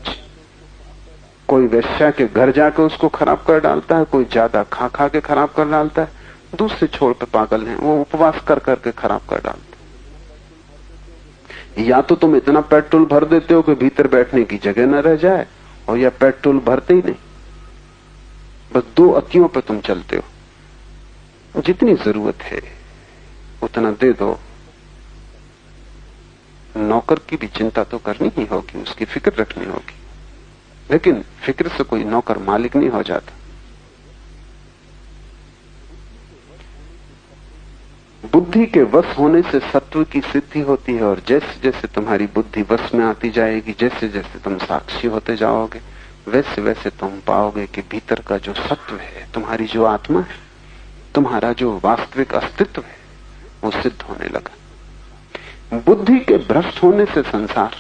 कोई वेश्या के घर जाकर उसको खराब कर डालता है, कोई ज्यादा खा खा के खराब कर डालता है, दूसरे छोड़ पे पागल हैं, वो उपवास कर करके खराब कर डालते। या तो तुम इतना पेट्रोल भर देते हो कि भीतर बैठने की जगह न रह जाए, और या पेट्रोल भरते ही नहीं, बस दो अक्कियों पे तुम चलते हो। जितनी जरूरत है उतना दे दो। नौकर की भी चिंता तो करनी ही होगी, उसकी फिक्र रखनी होगी, लेकिन फिक्र से कोई नौकर मालिक नहीं हो जाता। बुद्धि के वश होने से सत्व की सिद्धि होती है, और जैसे जैसे तुम्हारी बुद्धि वश में आती जाएगी, जैसे जैसे तुम साक्षी होते जाओगे, वैसे वैसे तुम पाओगे कि भीतर का जो सत्व है, तुम्हारी जो आत्मा है, तुम्हारा जो वास्तविक अस्तित्व है, वो सिद्ध होने लगा। बुद्धि के भ्रष्ट होने से संसार,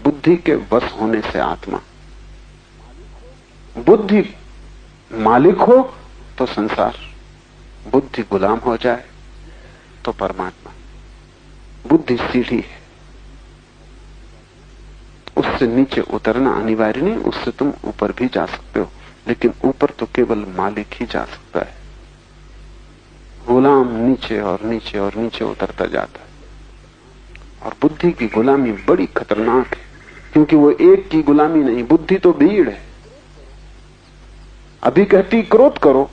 बुद्धि के वश होने से आत्मा। बुद्धि मालिक हो तो संसार, बुद्धि गुलाम हो जाए तो परमात्मा। बुद्धि सीढ़ी है, उससे नीचे उतरना अनिवार्य नहीं, उससे तुम ऊपर भी जा सकते हो, लेकिन ऊपर तो केवल मालिक ही जा सकता है। गुलाम नीचे और नीचे और नीचे उतरता जाता है। और बुद्धि की गुलामी बड़ी खतरनाक है, क्योंकि वो एक की गुलामी नहीं, बुद्धि तो भीड़ है। अभी कहती क्रोध करो,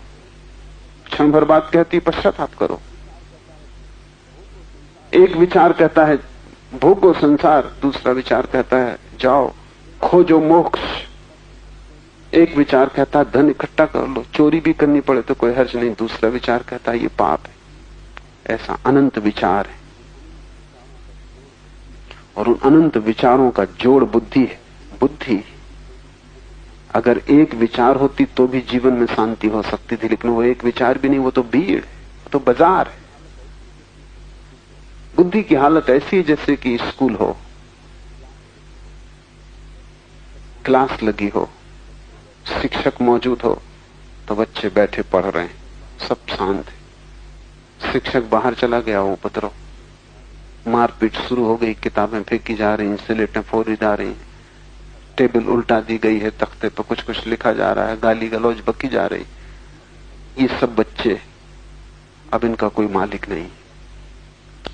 क्षण भर बाद कहती पश्चाताप करो। एक विचार कहता है भोगो संसार, दूसरा विचार कहता है जाओ खोजो मोक्ष। एक विचार कहता है धन इकट्ठा कर लो, चोरी भी करनी पड़े तो कोई हर्ज नहीं, दूसरा विचार कहता है ये पाप है। ऐसा अनंत विचार है, और उन अनंत विचारों का जोड़ बुद्धि है। बुद्धि अगर एक विचार होती तो भी जीवन में शांति हो सकती थी, लेकिन वो एक विचार भी नहीं, वो तो भीड़ है, वो तो बाजार है। बुद्धि की हालत ऐसी है जैसे कि स्कूल हो, क्लास लगी हो, शिक्षक मौजूद हो, तो बच्चे बैठे पढ़ रहे हैं, सब शांत है। शिक्षक बाहर चला गया, उपद्रव, मारपीट शुरू हो गई, किताबें फेंकी जा रही, स्लेटें फोड़ी जा रही, टेबल उल्टा दी गई है, तख्ते पर कुछ कुछ लिखा जा रहा है, गाली गलौज बकी जा रही। ये सब बच्चे, अब इनका कोई मालिक नहीं,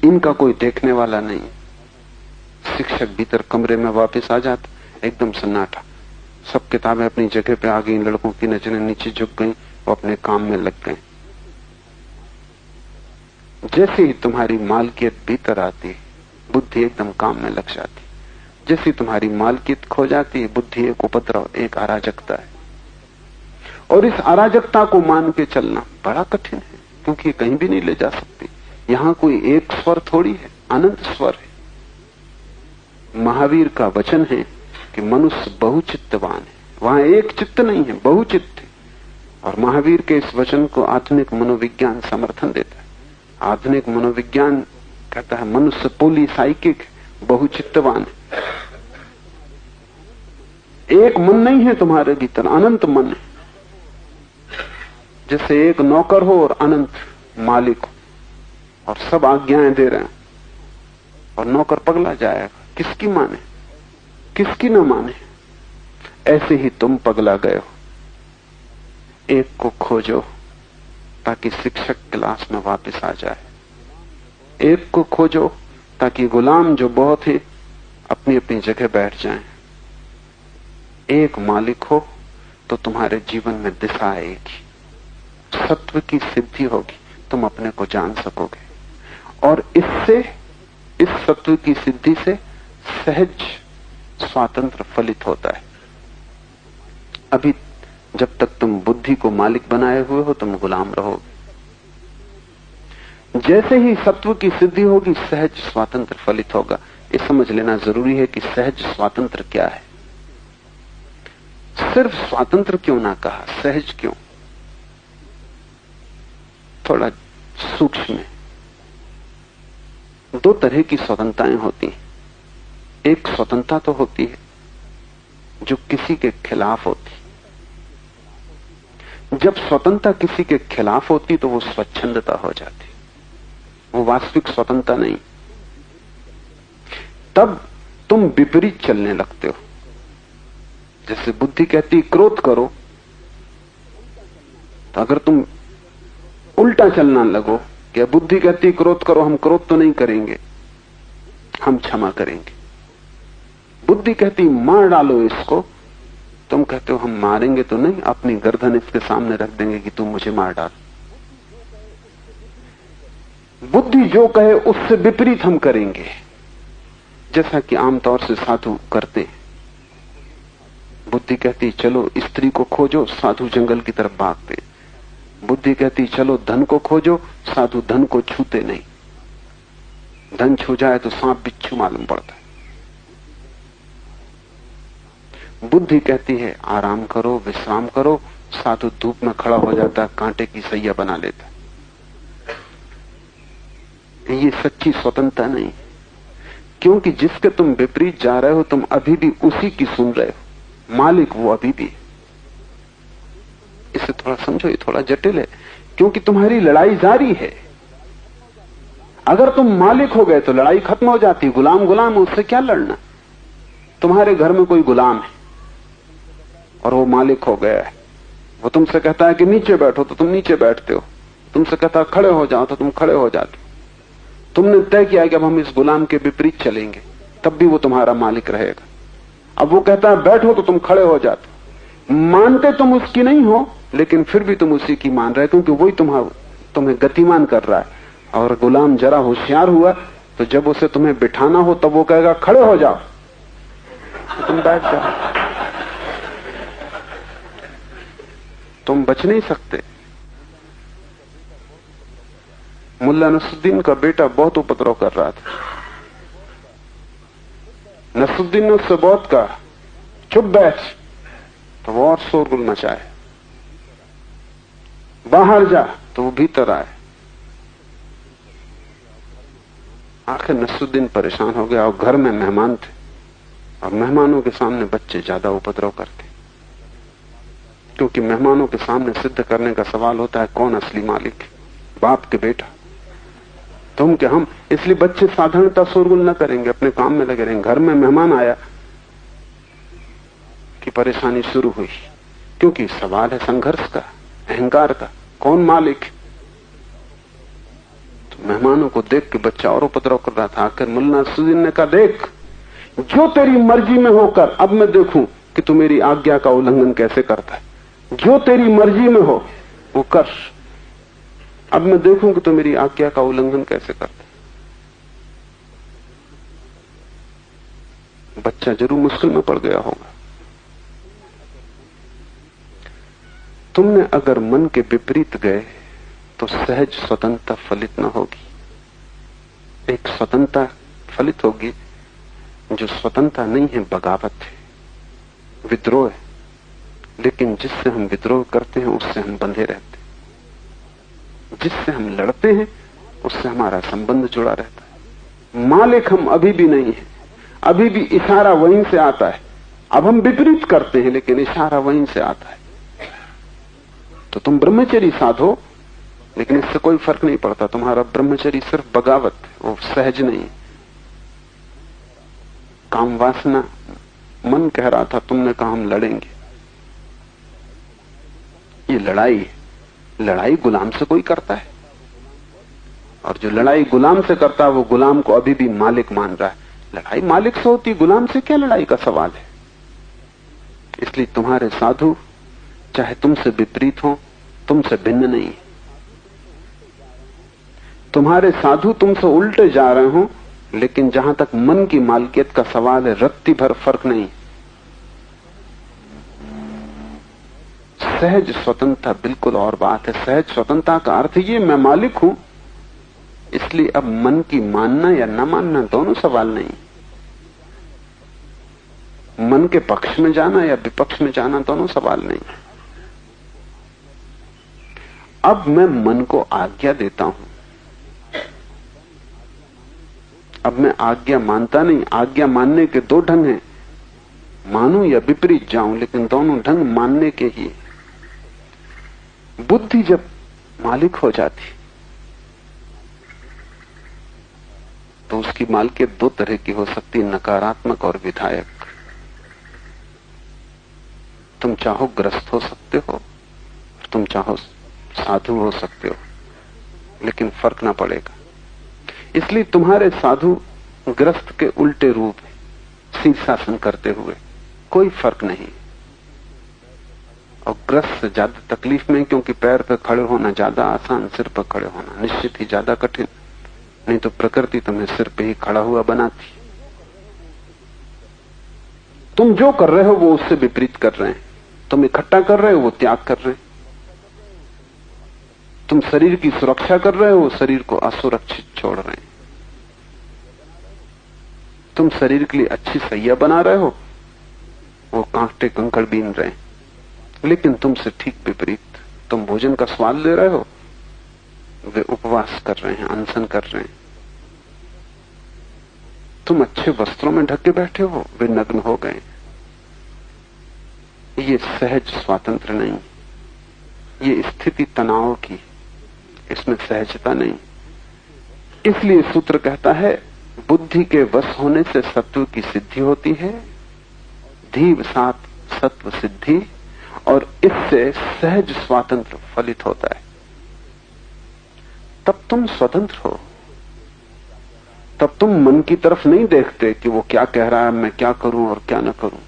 इनका कोई देखने वाला नहीं। शिक्षक भीतर कमरे में वापस आ जाता, एकदम सन्नाटा, सब किताबें अपनी जगह पे आ गई, लड़कों की नजरें नीचे झुक गई, वो अपने काम में लग गए। जैसे ही तुम्हारी मालकियत भीतर आती, बुद्धि एकदम काम में लग जाती। जैसे तुम्हारी मालकियत खो जाती है, बुद्धि एक उपद्रव, एक अराजकता है। और इस अराजकता को मान के चलना बड़ा कठिन है, क्योंकि ये कहीं भी नहीं ले जा सकती। यहां कोई एक स्वर थोड़ी है, अनंत स्वर है। महावीर का वचन है कि मनुष्य बहुचित्तवान है, वहां एक चित्त नहीं है, बहुचित्त है। और महावीर के इस वचन को आधुनिक मनोविज्ञान समर्थन देता है। आधुनिक मनोविज्ञान कहता है मनुष्य पोलीसाइकिक, बहुचित्तवान है। एक मन नहीं है तुम्हारे भीतर, अनंत मन है। जैसे एक नौकर हो और अनंत मालिक हो, और सब आज्ञाएं दे रहे हैं, और नौकर पगला जाएगा, किसकी माने, किसकी न माने। ऐसे ही तुम पगला गए हो। एक को खोजो ताकि शिक्षक क्लास में वापस आ जाए। एक को खोजो ताकि गुलाम जो बहुत है अपनी अपनी जगह बैठ जाएं। एक मालिक हो तो तुम्हारे जीवन में दिशा आएगी, सत्व की सिद्धि होगी, तुम अपने को जान सकोगे। और इससे, इस सत्व की सिद्धि से सहज स्वातंत्र फलित होता है। अभी जब तक तुम बुद्धि को मालिक बनाए हुए हो, तुम गुलाम रहोगे। जैसे ही सत्व की सिद्धि होगी, सहज स्वातंत्र फलित होगा। ये समझ लेना जरूरी है कि सहज स्वातंत्र क्या है। सिर्फ स्वातंत्र क्यों ना कहा, सहज क्यों? थोड़ा सूक्ष्म है। दो तरह की स्वतंत्रताएं होती हैं। एक स्वतंत्रता तो होती है जो किसी के खिलाफ होती। जब स्वतंत्रता किसी के खिलाफ होती तो वो स्वच्छंदता हो जाती, वो वास्तविक स्वतंत्रता नहीं। तब तुम विपरीत चलने लगते हो। जैसे बुद्धि कहती क्रोध करो, तो अगर तुम उल्टा चलना लगो, क्या बुद्धि कहती क्रोध करो, हम क्रोध तो नहीं करेंगे, हम क्षमा करेंगे। बुद्धि कहती मार डालो इसको, तुम कहते हो हम मारेंगे तो नहीं, अपनी गर्दन इसके सामने रख देंगे कि तुम मुझे मार डाल। बुद्धि जो कहे उससे विपरीत हम करेंगे, जैसा कि आमतौर से साधु करते। बुद्धि कहती चलो स्त्री को खोजो, साधु जंगल की तरफ भागते। बुद्धि कहती चलो धन को खोजो, साधु धन को छूते नहीं। धन छू जाए तो सांप बिच्छू मालूम पड़ता है। बुद्धि कहती है आराम करो, विश्राम करो, साधु धूप में खड़ा हो जाता है, कांटे की सैया बना लेता है। ये सच्ची स्वतंत्रता नहीं, क्योंकि जिसके तुम विपरीत जा रहे हो, तुम अभी भी उसी की सुन रहे हो। मालिक वो अभी भी। इसे थोड़ा समझो, ये थोड़ा जटिल है, क्योंकि तुम्हारी लड़ाई जारी है। अगर तुम मालिक हो गए तो लड़ाई खत्म हो जाती। गुलाम गुलाम, उससे क्या लड़ना। तुम्हारे घर में कोई गुलाम है और वो मालिक हो गया है। वो तुमसे कहता है कि नीचे बैठो तो तुम नीचे बैठते हो, तुमसे कहता है खड़े हो जाओ तो तुम खड़े हो जाते हो। तुमने तय किया कि अब हम इस गुलाम के विपरीत चलेंगे, तब भी वो तुम्हारा मालिक रहेगा। अब वो कहता है बैठो तो तुम खड़े हो जाते हो। मानते तुम उसकी नहीं हो, लेकिन फिर भी तुम उसी की मान रहे, क्योंकि वही तुम्हें गतिमान कर रहा है। और गुलाम जरा होशियार हुआ तो जब उसे तुम्हें बिठाना हो तब वो कहेगा खड़े हो जाओ, तो तुम बैठ जाओ। तुम बच नहीं सकते। मुल्ला नसरुद्दीन का बेटा बहुत उपद्रव कर रहा था। नसरुद्दीन ने उससे बहुत कहा चुप बैठ, तो वो और शोरगुल मचाए। बाहर जा, तो वो भीतर आए। आखिर नसरुद्दीन परेशान हो गया, और घर में मेहमान थे, और मेहमानों के सामने बच्चे ज्यादा उपद्रव करते, क्योंकि मेहमानों के सामने सिद्ध करने का सवाल होता है कौन असली मालिक है। बाप के बेटा। तुम क्या हम, इसलिए बच्चे साधारणता शोरगुल न करेंगे, अपने काम में लगे रहेंगे। घर में मेहमान आया कि परेशानी शुरू हुई, क्योंकि सवाल है संघर्ष का, अहंकार का, कौन मालिक। तो मेहमानों को देख के बच्चा और उपद्रव कर रहा था। आखिर मुल्ला नसरुद्दीन ने कहा, देख जो तेरी मर्जी में होकर, अब मैं देखूं कि तू मेरी आज्ञा का उल्लंघन कैसे करता है। जो तेरी मर्जी में हो वो कर, अब मैं देखूं कि तू मेरी आज्ञा का उल्लंघन कैसे करता है। बच्चा जरूर मुश्किल में पड़ गया होगा। तुमने अगर मन के विपरीत गए तो सहज स्वतंत्रता फलित न होगी। एक स्वतंत्रता फलित होगी, जो स्वतंत्रता नहीं है, बगावत है, विद्रोह है। लेकिन जिससे हम विद्रोह करते हैं उससे हम बंधे रहते हैं, जिससे हम लड़ते हैं उससे हमारा संबंध जुड़ा रहता है। मालिक हम अभी भी नहीं है, अभी भी इशारा वहीं से आता है। अब हम विपरीत करते हैं लेकिन इशारा वहीं से आता है। तो तुम ब्रह्मचर्य साधो, लेकिन इससे कोई फर्क नहीं पड़ता। तुम्हारा ब्रह्मचर्य सिर्फ बगावत है, वो सहज नहीं। काम वासना, मन कह रहा था, तुमने कहा हम लड़ेंगे। ये लड़ाई है, लड़ाई गुलाम से कोई करता है, और जो लड़ाई गुलाम से करता है वो गुलाम को अभी भी मालिक मान रहा है। लड़ाई मालिक से होती, गुलाम से क्या लड़ाई का सवाल है। इसलिए तुम्हारे साधु चाहे तुमसे विपरीत हो, तुमसे भिन्न नहीं है। तुम्हारे साधु तुमसे उल्टे जा रहे हो, लेकिन जहां तक मन की मालकियत का सवाल है, रत्ती भर फर्क नहीं। सहज स्वतंत्रता बिल्कुल और बात है। सहज स्वतंत्रता का अर्थ ये, मैं मालिक हूं, इसलिए अब मन की मानना या न मानना दोनों सवाल नहीं। मन के पक्ष में जाना या विपक्ष में जाना दोनों सवाल नहीं। अब मैं मन को आज्ञा देता हूं। अब मैं आज्ञा मानता नहीं। आज्ञा मानने के दो ढंग हैं, मानूं या विपरीत जाऊं, लेकिन दोनों ढंग मानने के ही। बुद्धि जब मालिक हो जाती तो उसकी मालिकियत दो तरह की हो सकती है, नकारात्मक और विधायक। तुम चाहो ग्रस्त हो सकते हो, तुम चाहो साधु हो सकते हो, लेकिन फर्क ना पड़ेगा। इसलिए तुम्हारे साधु ग्रस्त के उल्टे रूप है, शीर्षासन करते हुए, कोई फर्क नहीं। और ग्रस्त से ज्यादा तकलीफ में, क्योंकि पैर पर खड़े होना ज्यादा आसान, सिर पर खड़े होना निश्चित ही ज्यादा कठिन। नहीं तो प्रकृति तुम्हें सिर पे ही खड़ा हुआ बनाती। तुम जो कर रहे हो वो उससे विपरीत कर रहे हैं। तुम इकट्ठा कर रहे हो, वो त्याग कर रहे हैं। तुम शरीर की सुरक्षा कर रहे हो, वो शरीर को असुरक्षित छोड़ रहे हैं। तुम शरीर के लिए अच्छी सैया बना रहे हो, वो कांटे कंकड़ बीन रहे हैं। लेकिन तुमसे ठीक विपरीत, तुम भोजन का स्वाद ले रहे हो, वे उपवास कर रहे हैं, अनशन कर रहे हैं। तुम अच्छे वस्त्रों में ढके बैठे हो, वे नग्न हो गए। ये सहज स्वातंत्र नहीं, ये स्थिति तनाव की, इसमें सहजता नहीं। इसलिए सूत्र कहता है, बुद्धि के वश होने से सत्व की सिद्धि होती है, धीव सात सत्व सिद्धि, और इससे सहज स्वातंत्र फलित होता है। तब तुम स्वतंत्र हो। तब तुम मन की तरफ नहीं देखते कि वो क्या कह रहा है, मैं क्या करूं और क्या न करूं।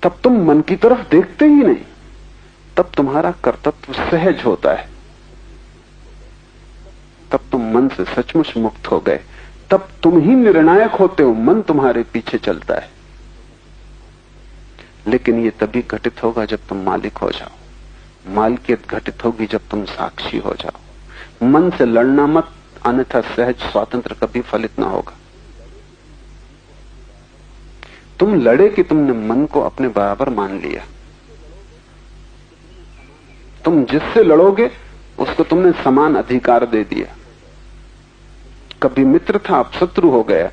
तब तुम मन की तरफ देखते ही नहीं। तब तुम्हारा कर्तव्य सहज होता है। तब तुम मन से सचमुच मुक्त हो गए। तब तुम ही निर्णायक होते हो, मन तुम्हारे पीछे चलता है। लेकिन ये तभी घटित होगा जब तुम मालिक हो जाओ। मालिकियत घटित होगी जब तुम साक्षी हो जाओ। मन से लड़ना मत, अन्यथा सहज स्वातंत्र कभी फलित ना होगा। तुम लड़े कि तुमने मन को अपने बराबर मान लिया। तुम जिससे लड़ोगे उसको तुमने समान अधिकार दे दिया। कभी मित्र था, अब शत्रु हो गया,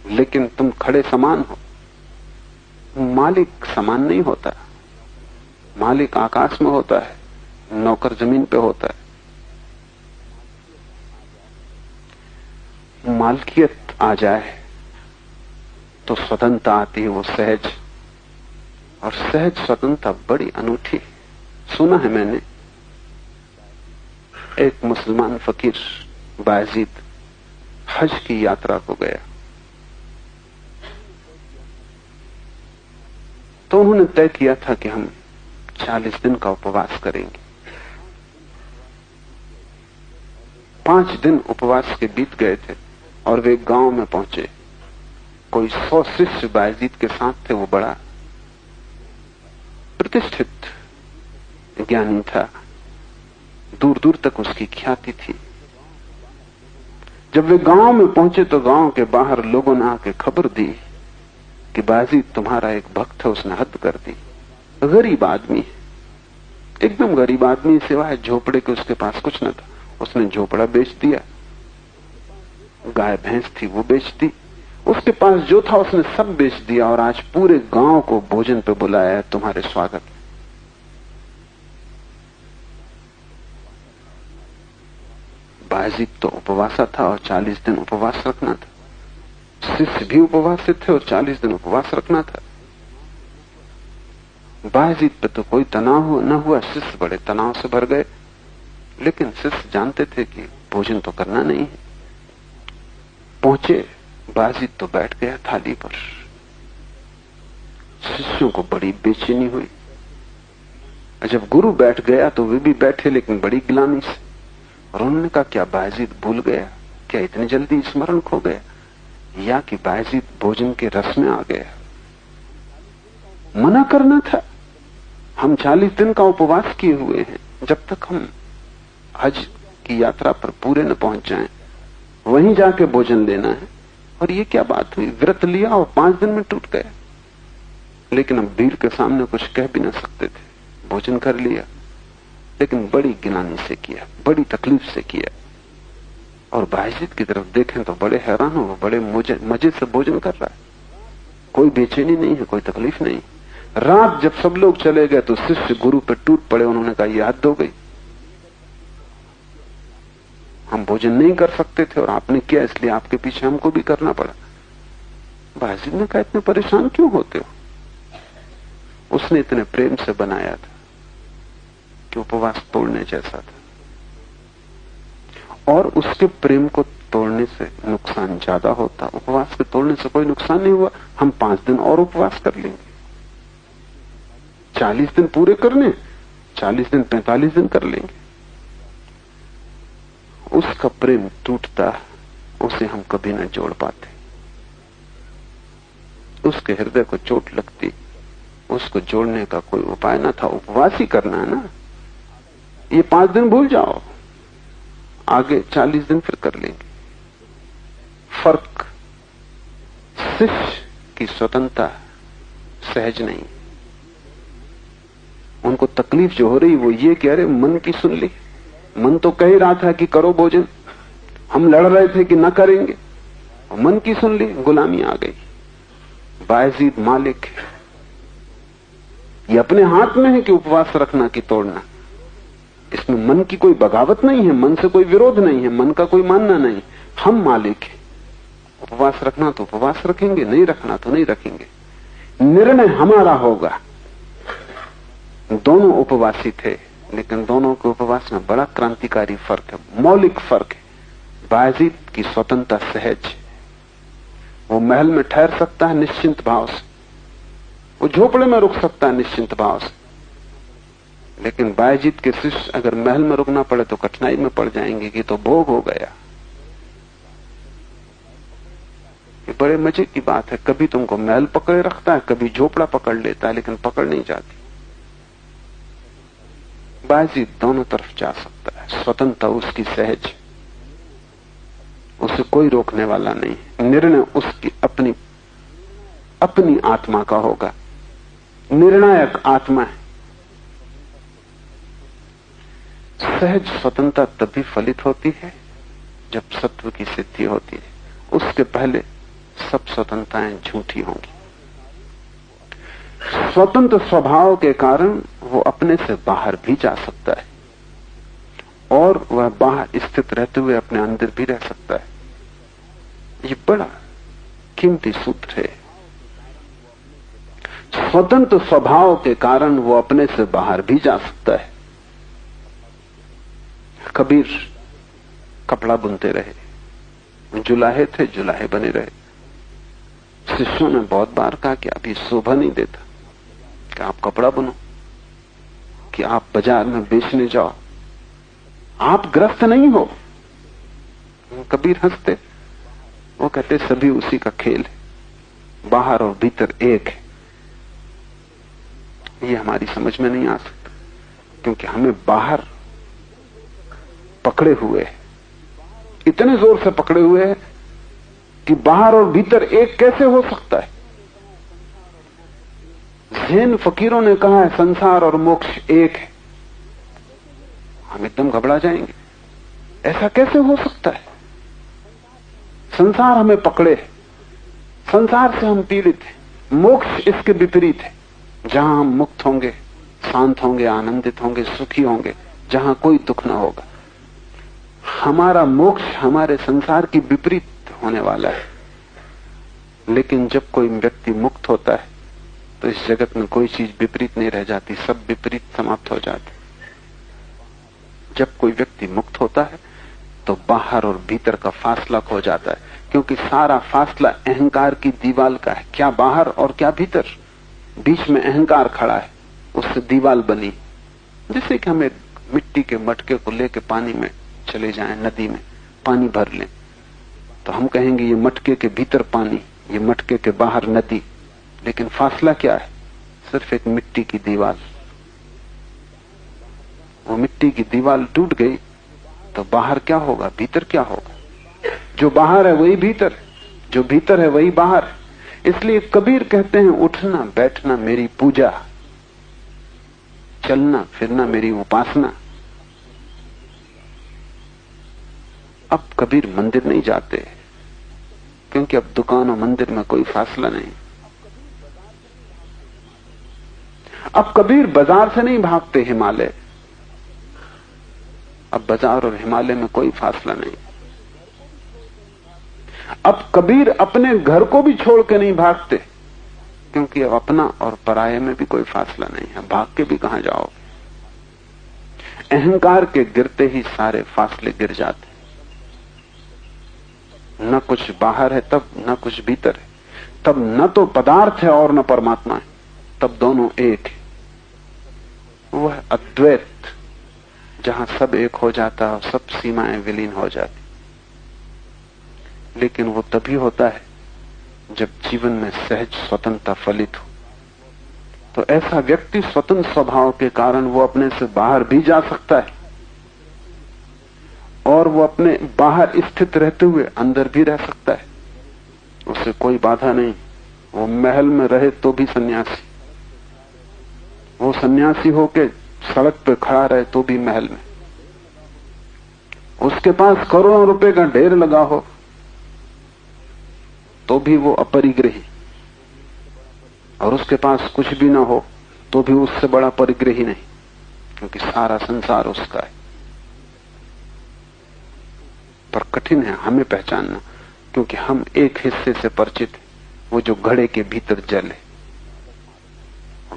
लेकिन तुम खड़े समान हो। मालिक समान नहीं होता। मालिक आकाश में होता है, नौकर जमीन पे होता है। मालकियत आ जाए तो स्वतंत्रता आती है, वो सहज, और सहज स्वतंत्रता बड़ी अनूठी। सुना है मैंने, एक मुसलमान फकीर बायजीद हज की यात्रा को गया तो उन्होंने तय किया था कि हम 40 दिन का उपवास करेंगे। 5 दिन उपवास के बीत गए थे और वे गांव में पहुंचे। कोई 100 शिष्य बायजीद के साथ थे। वो बड़ा प्रतिष्ठित ज्ञानी था, दूर दूर तक उसकी ख्याति थी। जब वे गांव में पहुंचे तो गांव के बाहर लोगों ने आके खबर दी कि बायजीद तुम्हारा एक भक्त है, उसने हद कर दी। गरीब आदमी, एकदम गरीब आदमी, सिवाय झोपड़े के उसके पास कुछ न था। उसने झोपड़ा बेच दिया, गाय भैंस थी वो बेच दी, उसके पास जो था उसने सब बेच दिया और आज पूरे गांव को भोजन पे बुलाया है तुम्हारे स्वागत में। बायजीद तो उपवासा था और 40 दिन उपवास रखना था। शिष्य भी उपवासित थे और 40 दिन उपवास रखना था। बायजीद पे तो कोई तनाव न हुआ, शिष्य बड़े तनाव से भर गए, लेकिन शिष्य जानते थे कि भोजन तो करना नहीं है। पहुंचे, बायजीद तो बैठ गया थाली पर। शिष्यों को बड़ी बेचैनी हुई। जब गुरु बैठ गया तो वे भी बैठे, लेकिन बड़ी गिलानी से। और उन्होंने कहा, क्या बायजीद भूल गया? क्या इतनी जल्दी स्मरण खो गया? या कि बायजीद भोजन के रस में आ गया? मना करना था। हम 40 दिन का उपवास किए हुए हैं। जब तक हम हज की यात्रा पर पूरे न पहुंच जाएं, वहीं जाके भोजन लेना है। और ये क्या बात हुई? व्रत लिया और 5 दिन में टूट गया। लेकिन हम भीड़ के सामने कुछ कह भी ना सकते थे। भोजन कर लिया, लेकिन बड़ी गिलानी से किया, बड़ी तकलीफ से किया। और बायजीद की तरफ देखें तो बड़े हैरान हो, बड़े मजे से भोजन कर रहा है। कोई बेचैनी नहीं है, कोई तकलीफ नहीं। रात जब सब लोग चले गए तो शिष्य गुरु पर टूट पड़े। उन्होंने कहा, यह हद हो गई, हम भोजन नहीं कर सकते थे और आपने किया, इसलिए आपके पीछे हमको भी करना पड़ा। बायजीद ने कहा, इतने परेशान क्यों होते हो? उसने इतने प्रेम से बनाया था कि उपवास तोड़ने जैसा था। और उसके प्रेम को तोड़ने से नुकसान ज्यादा होता। उपवास के तोड़ने से कोई नुकसान नहीं हुआ। हम 5 दिन और उपवास कर लेंगे। 40 दिन पूरे करने, 40 दिन 45 दिन कर लेंगे। उसका प्रेम टूटता, उसे हम कभी न जोड़ पाते। उसके हृदय को चोट लगती, उसको जोड़ने का कोई उपाय न था। उपवास ही करना है ना। ये 5 दिन भूल जाओ, आगे 40 दिन फिर कर लेंगे। फर्क, शिष्य की स्वतंत्रता सहज नहीं। उनको तकलीफ जो हो रही वो ये कह रहे, मन की सुन ली। मन तो कह रहा था कि करो भोजन, हम लड़ रहे थे कि न करेंगे, और मन की सुन ली, गुलामी आ गई। बायजीद मालिक है। ये अपने हाथ में है कि उपवास रखना कि तोड़ना। इसमें मन की कोई बगावत नहीं है, मन से कोई विरोध नहीं है, मन का कोई मानना नहीं। हम मालिक हैं। उपवास रखना तो उपवास रखेंगे, नहीं रखना तो नहीं रखेंगे। निर्णय हमारा होगा। दोनों उपवासी थे, लेकिन दोनों के उपवास में बड़ा क्रांतिकारी फर्क है, मौलिक फर्क है। बायजीद की स्वतंत्रता सहज, वो महल में ठहर सकता है निश्चिंत भाव से, वो झोपड़े में रुक सकता है निश्चिंत भाव से। लेकिन बायजीद के शिष्य अगर महल में रुकना पड़े तो कठिनाई में पड़ जाएंगे कि तो भोग हो गया। ये बड़े मजे की बात है। कभी तुमको महल पकड़े रखता है, कभी झोपड़ा पकड़ लेता है, लेकिन पकड़ नहीं जाती। बायजीद दोनों तरफ जा सकता है। स्वतंत्रता उसकी सहज, उसे कोई रोकने वाला नहीं। निर्णय उसकी अपनी अपनी आत्मा का होगा। निर्णायक आत्मा है। सहज स्वतंत्रता तभी फलित होती है जब सत्व की सिद्धि होती है। उसके पहले सब स्वतंत्रताएं झूठी होंगी। स्वतंत्र स्वभाव के कारण वो अपने से बाहर भी जा सकता है। और वह बाहर स्थित रहते हुए अपने अंदर भी रह सकता है। ये बड़ा कीमती सूत्र है। स्वतंत्र स्वभाव के कारण वो अपने से बाहर भी जा सकता है। कबीर कपड़ा बुनते रहे, जुलाहे थे, जुलाहे बने रहे। शिष्यों ने बहुत बार कहा कि अभी शोभा नहीं देता कि आप कपड़ा बुनो, कि आप बाजार में बेचने जाओ, आप ग्रस्त नहीं हो। कबीर हंसते, वो कहते सभी उसी का खेल है, बाहर और भीतर एक है। ये हमारी समझ में नहीं आ सकता, क्योंकि हमें बाहर पकड़े हुए है, इतने जोर से पकड़े हुए हैं कि बाहर और भीतर एक कैसे हो सकता है। जैन फकीरों ने कहा है संसार और मोक्ष एक है। हम एकदम घबरा जाएंगे, ऐसा कैसे हो सकता है। संसार हमें पकड़े है, संसार से हम पीड़ित हैं, मोक्ष इसके विपरीत है, जहां हम मुक्त होंगे, शांत होंगे, आनंदित होंगे, सुखी होंगे, जहां कोई दुख ना होगा। हमारा मोक्ष हमारे संसार की विपरीत होने वाला है। लेकिन जब कोई व्यक्ति मुक्त होता है तो इस जगत में कोई चीज विपरीत नहीं रह जाती, सब विपरीत समाप्त हो जाते। जब कोई व्यक्ति मुक्त होता है तो बाहर और भीतर का फासला खो जाता है, क्योंकि सारा फासला अहंकार की दीवार का है। क्या बाहर और क्या भीतर, बीच में अहंकार खड़ा है, उससे दीवार बनी। जैसे कि हम एक मिट्टी के मटके को लेकर पानी में चले जाएं, नदी में पानी भर लें, तो हम कहेंगे ये मटके के भीतर पानी, ये मटके के बाहर नदी। लेकिन फासला क्या है, सिर्फ एक मिट्टी की दीवार। वो मिट्टी की दीवार टूट गई तो बाहर क्या होगा, भीतर क्या होगा। जो बाहर है वही भीतर, जो भीतर है वही बाहर। इसलिए कबीर कहते हैं उठना बैठना मेरी पूजा, चलना फिरना मेरी उपासना। अब कबीर मंदिर नहीं जाते, क्योंकि अब दुकान और मंदिर में कोई फासला नहीं। अब कबीर बाजार से नहीं भागते हिमालय, अब बाजार और हिमालय में कोई फासला नहीं। अब कबीर अपने घर को भी छोड़ के नहीं भागते, क्योंकि अब अपना और पराये में भी कोई फासला नहीं है, भाग के भी कहां जाओगे। अहंकार के गिरते ही सारे फासले गिर जाते। न कुछ बाहर है तब, न कुछ भीतर है तब, न तो पदार्थ है और न परमात्मा है, तब दोनों एक है। वह अद्वैत जहां सब एक हो जाता और सब सीमाएं विलीन हो जाती। लेकिन वो तभी होता है जब जीवन में सहज स्वतंत्रता फलित हो। तो ऐसा व्यक्ति स्वतंत्र स्वभाव के कारण वो अपने से बाहर भी जा सकता है, और वो अपने बाहर स्थित रहते हुए अंदर भी रह सकता है। उसे कोई बाधा नहीं। वो महल में रहे तो भी सन्यासी, वो सन्यासी होके सड़क पे खड़ा रहे तो भी महल में। उसके पास करोड़ों रुपए का ढेर लगा हो तो भी वो अपरिग्रही, और उसके पास कुछ भी ना हो तो भी उससे बड़ा परिग्रही नहीं, क्योंकि सारा संसार उसका है। पर कठिन है हमें पहचानना, क्योंकि हम एक हिस्से से परिचित हैं, वो जो घड़े के भीतर जल है।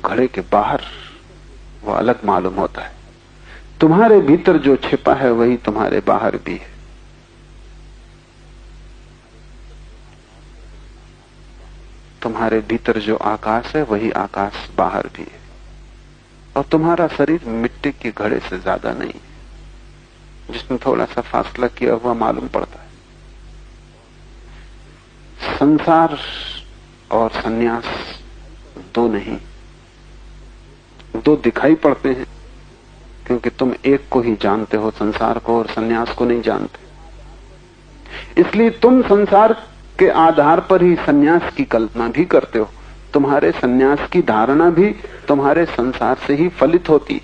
घड़े के बाहर वो अलग मालूम होता है। तुम्हारे भीतर जो छिपा है वही तुम्हारे बाहर भी है। तुम्हारे भीतर जो आकाश है वही आकाश बाहर भी है, और तुम्हारा शरीर मिट्टी के घड़े से ज्यादा नहीं है, जिसमें थोड़ा सा फासला किया हुआ मालूम पड़ता है। संसार और सन्यास दो नहीं, दो दिखाई पड़ते हैं, क्योंकि तुम एक को ही जानते हो, संसार को, और सन्यास को नहीं जानते। इसलिए तुम संसार के आधार पर ही सन्यास की कल्पना भी करते हो। तुम्हारे सन्यास की धारणा भी तुम्हारे संसार से ही फलित होती,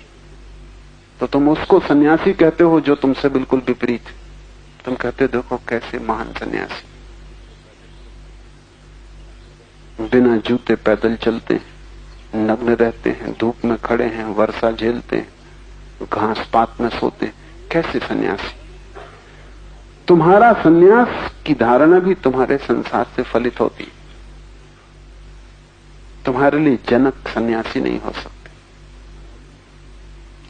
तो तुम उसको सन्यासी कहते हो जो तुमसे बिल्कुल विपरीत। तुम कहते देखो कैसे महान सन्यासी, बिना जूते पैदल चलते हैं, नग्न रहते हैं, धूप में खड़े हैं, वर्षा झेलते हैं, घास पात में सोते हैं, कैसे सन्यासी? तुम्हारा सन्यास की धारणा भी तुम्हारे संसार से फलित होती। तुम्हारे लिए जनक सन्यासी नहीं हो सकते।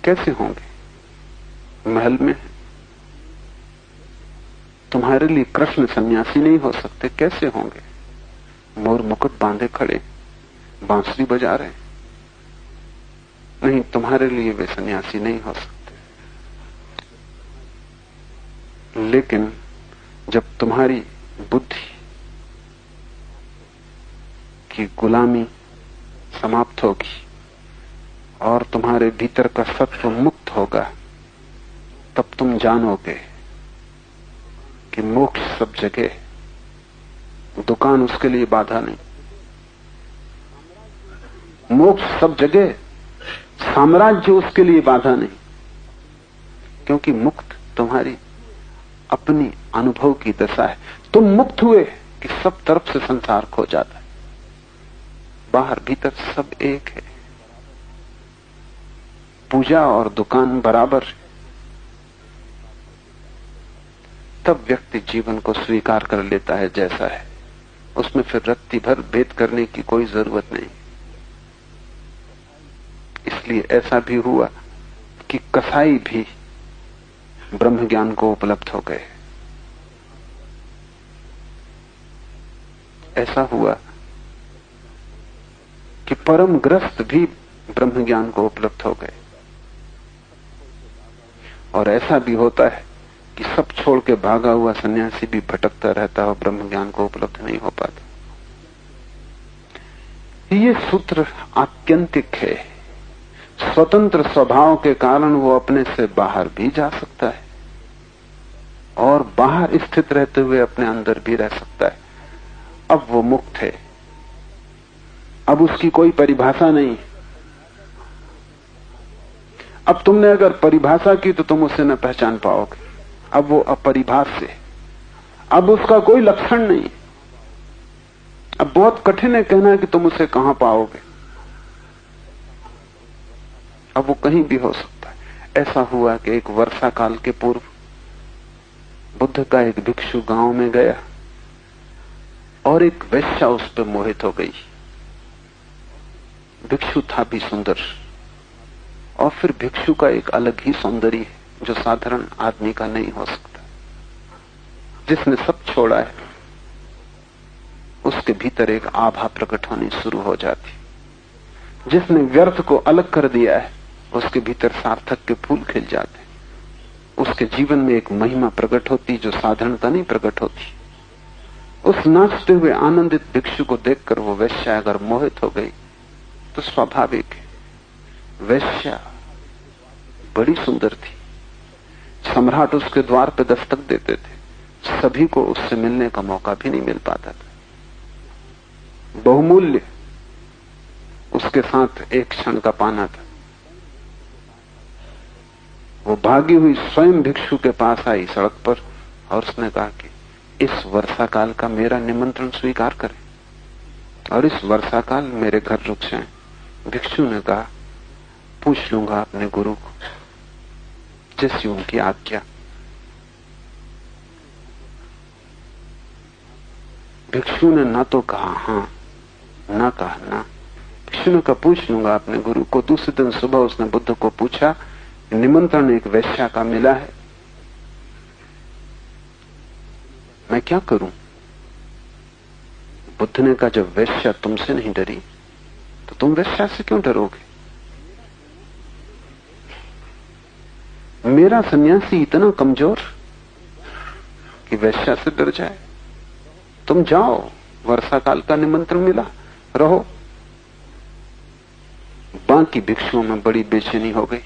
कैसे होंगे? महल में। तुम्हारे लिए कृष्ण सन्यासी नहीं हो सकते। कैसे होंगे? मोर मुकुट बांधे खड़े, बांसुरी बजा रहे। नहीं, तुम्हारे लिए वे सन्यासी नहीं हो सकते। लेकिन जब तुम्हारी बुद्धि की गुलामी समाप्त होगी और तुम्हारे भीतर का सत्व मुक्त होगा, तब तुम जानोगे कि मोक्ष सब जगह, दुकान उसके लिए बाधा नहीं। मोक्ष सब जगह, साम्राज्य उसके लिए बाधा नहीं, क्योंकि मुक्त तुम्हारी अपनी अनुभव की दशा है। तुम मुक्त हुए कि सब तरफ से संसार खो जाता है। बाहर भीतर सब एक है। पूजा और दुकान बराबर है। तब व्यक्ति जीवन को स्वीकार कर लेता है जैसा है। उसमें फिर रत्ती भर भेद करने की कोई जरूरत नहीं। इसलिए ऐसा भी हुआ कि कसाई भी ब्रह्म ज्ञान को उपलब्ध हो गए। ऐसा हुआ कि परम ग्रस्त भी ब्रह्म ज्ञान को उपलब्ध हो गए। और ऐसा भी होता है कि सब छोड़ के भागा हुआ सन्यासी भी भटकता रहता है और ब्रह्म ज्ञान को उपलब्ध नहीं हो पाता। ये सूत्र आत्यंतिक है। स्वतंत्र स्वभाव के कारण वो अपने से बाहर भी जा सकता है और बाहर स्थित रहते हुए अपने अंदर भी रह सकता है। अब वो मुक्त है। अब उसकी कोई परिभाषा नहीं। अब तुमने अगर परिभाषा की तो तुम उसे न पहचान पाओगे। अब वो अपरिभाष्य है। अब उसका कोई लक्षण नहीं। अब बहुत कठिन है कहना कि तुम उसे कहां पाओगे। अब वो कहीं भी हो सकता है। ऐसा हुआ कि एक वर्षा काल के पूर्व बुद्ध का एक भिक्षु गांव में गया और एक वेश्या उस पर मोहित हो गई। भिक्षु था भी सुंदर, और फिर भिक्षु का एक अलग ही सौंदर्य है जो साधारण आदमी का नहीं हो सकता। जिसने सब छोड़ा है उसके भीतर एक आभा प्रकट होनी शुरू हो जाती। जिसने व्यर्थ को अलग कर दिया है उसके भीतर सार्थक के फूल खिल जाते। उसके जीवन में एक महिमा प्रकट होती जो साधारणता नहीं प्रकट होती। उस नाचते हुए आनंदित भिक्षु को देखकर वो वेश्या अगर मोहित हो गई तो स्वाभाविक है। वेश्या बड़ी सुंदर थी। सम्राट उसके द्वार पे दस्तक देते थे। सभी को उससे मिलने का मौका भी नहीं मिल पाता था। बहुमूल्य उसके साथ एक क्षण का पाना था। वो भागी हुई स्वयं भिक्षु के पास आई सड़क पर और उसने कहा कि इस वर्षा काल का मेरा निमंत्रण स्वीकार करें और इस वर्षा काल मेरे घर रुक जाएं। भिक्षु ने कहा, पूछ लूंगा अपने गुरु को, जैसी उनकी आज्ञा। भिक्षु ने ना तो कहा हां, ना कहा ना। भिक्षु ने कहा, पूछ लूंगा अपने गुरु को। दूसरे दिन सुबह उसने बुद्ध को पूछा, निमंत्रण एक वेश्या का मिला है, मैं क्या करूं? बुद्ध ने कहा, जब वेश्या तुमसे नहीं डरी तो तुम वेश्या से क्यों डरोगे? मेरा सन्यासी इतना कमजोर कि वेश्या से डर जाए? तुम जाओ, वर्षा काल का निमंत्रण मिला, रहो। बाकी भिक्षुओं में बड़ी बेचैनी हो गई,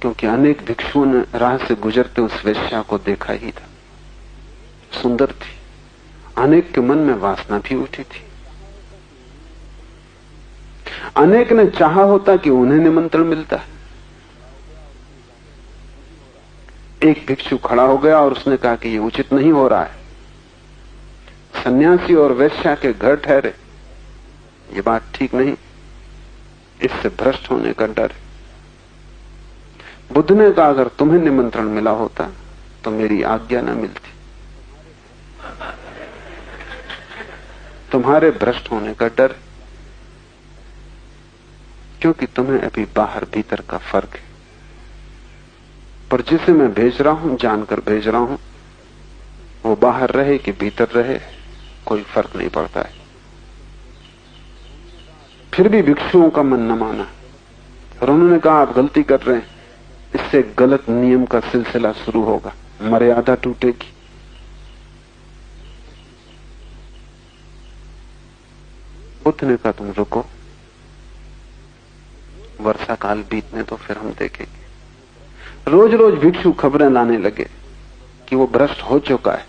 क्योंकि अनेक भिक्षुओं ने राह से गुजरते उस वेश्या को देखा ही था। सुंदर थी। अनेक के मन में वासना भी उठी थी। अनेक ने चाहा होता कि उन्हें निमंत्रण मिलता है। एक भिक्षु खड़ा हो गया और उसने कहा कि ये उचित नहीं हो रहा है। सन्यासी और वेश्या के घर ठहरे, ये बात ठीक नहीं, इससे भ्रष्ट होने का डर है। बुद्ध ने कहा अगर तुम्हें निमंत्रण मिला होता तो मेरी आज्ञा न मिलती। तुम्हारे भ्रष्ट होने का डर, क्योंकि तुम्हें अभी बाहर भीतर का फर्क है। पर जिसे मैं भेज रहा हूं, जानकर भेज रहा हूं, वो बाहर रहे कि भीतर रहे कोई फर्क नहीं पड़ता है। फिर भी भिक्षुओं का मन न माना और उन्होंने कहा आप गलती कर रहे हैं, इससे गलत नियम का सिलसिला शुरू होगा, मर्यादा टूटेगी। बुद्ध ने कहा तुम रुको, वर्षा काल बीतने तो फिर हम देखेंगे। रोज रोज भिक्षु खबरें लाने लगे कि वो भ्रष्ट हो चुका है,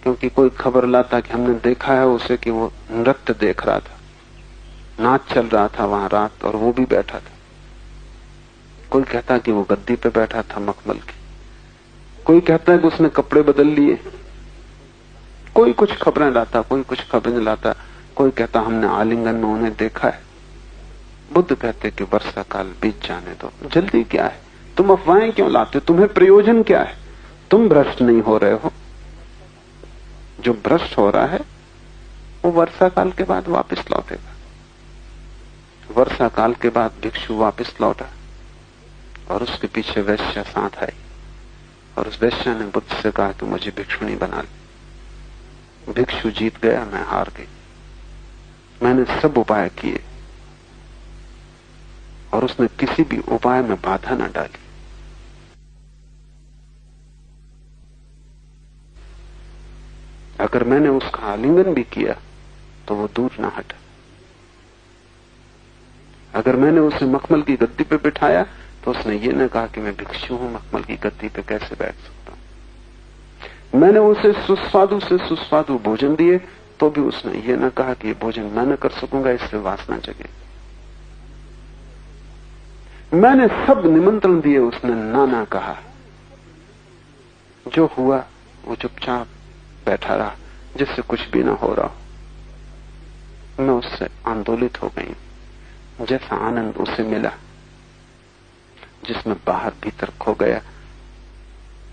क्योंकि कोई खबर लाता कि हमने देखा है उसे कि वो नृत्य देख रहा था, नाच चल रहा था वहां रात और वो भी बैठा था। कोई कहता कि वो गद्दी पे बैठा था मखमल की, कोई कहता है कि उसने कपड़े बदल लिए, कोई कुछ खबरें लाता, कोई कुछ खबरें लाता, कोई कहता हमने आलिंगन में उन्हें देखा है। बुद्ध कहते कि वर्षा काल बीत जाने दो, जल्दी क्या है, तुम अफवाहें क्यों लाते हो, तुम्हें प्रयोजन क्या है, तुम भ्रष्ट नहीं हो रहे हो। जो भ्रष्ट हो रहा है वो वर्षा काल के बाद वापस लौटेगा। वर्षा काल के बाद भिक्षु वापस लौटा और उसके पीछे वैश्या साथ आई और उस वैश्या ने बुद्ध से कहा कि मुझे भिक्षुणी बना ले। भिक्षु जीत गया, मैं हार गई। मैंने सब उपाय किए और उसने किसी भी उपाय में बाधा न डाली। अगर मैंने उसका आलिंगन भी किया तो वो दूर ना हटा। अगर मैंने उसे मखमल की गद्दी पे बिठाया तो उसने ये न कहा कि मैं भिक्षु हूं, मखमल की गद्दी पे कैसे बैठ सकता हूं। मैंने उसे सुस्वादु से सुस्वादु भोजन दिए तो भी उसने ये न कहा कि ये भोजन मैं न कर सकूंगा, इससे वासना जगे। मैंने सब निमंत्रण दिए, उसने ना कहा। जो हुआ वो चुपचाप बैठा रहा, जिससे कुछ भी ना हो रहा हो। मैं उससे आंदोलित हो गई। जैसा आनंद उसे मिला जिसमें बाहर भीतर खो गया,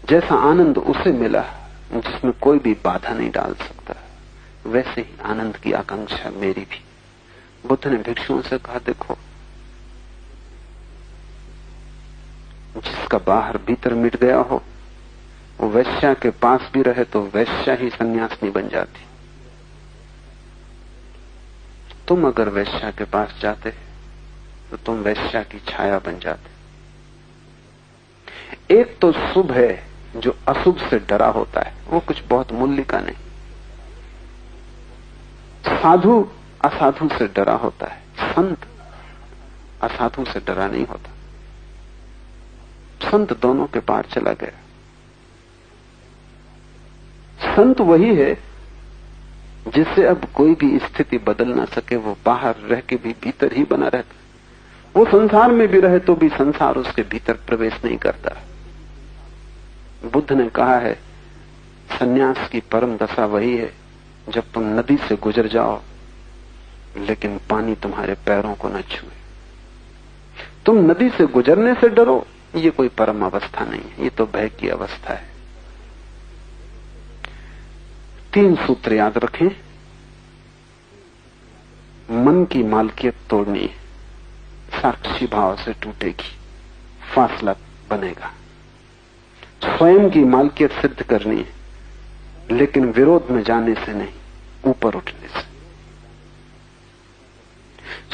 जैसा आनंद उसे मिला जिसमें कोई भी बाधा नहीं डाल सकता, वैसे ही आनंद की आकांक्षा मेरी भी। बुद्ध ने भिक्षुओं से कहा देखो, जिसका बाहर भीतर मिट गया हो वो वैश्या के पास भी रहे तो वैश्या ही सन्यासिनी बन जाती। तुम अगर वैश्या के पास जाते तो तुम वैश्या की छाया बन जाते। एक तो शुभ है जो अशुभ से डरा होता है, वो कुछ बहुत मूल्य का नहीं। साधु असाधु से डरा होता है, संत असाधु से डरा नहीं होता। संत दोनों के पार चला गया। संत वही है जिससे अब कोई भी स्थिति बदल ना सके, वो बाहर रह के भी भीतर ही बना रहता। वो संसार में भी रहे तो भी संसार उसके भीतर प्रवेश नहीं करता। बुद्ध ने कहा है सन्यास की परम दशा वही है जब तुम नदी से गुजर जाओ लेकिन पानी तुम्हारे पैरों को न छुए। तुम नदी से गुजरने से डरो, ये कोई परम अवस्था नहीं है, ये तो भय की अवस्था है। 3 सूत्र याद रखें। मन की मालकियत तोड़नी है, साक्षी भाव से टूटेगी, फासला बनेगा। स्वयं की मालकियत सिद्ध करनी है, लेकिन विरोध में जाने से नहीं, ऊपर उठने से।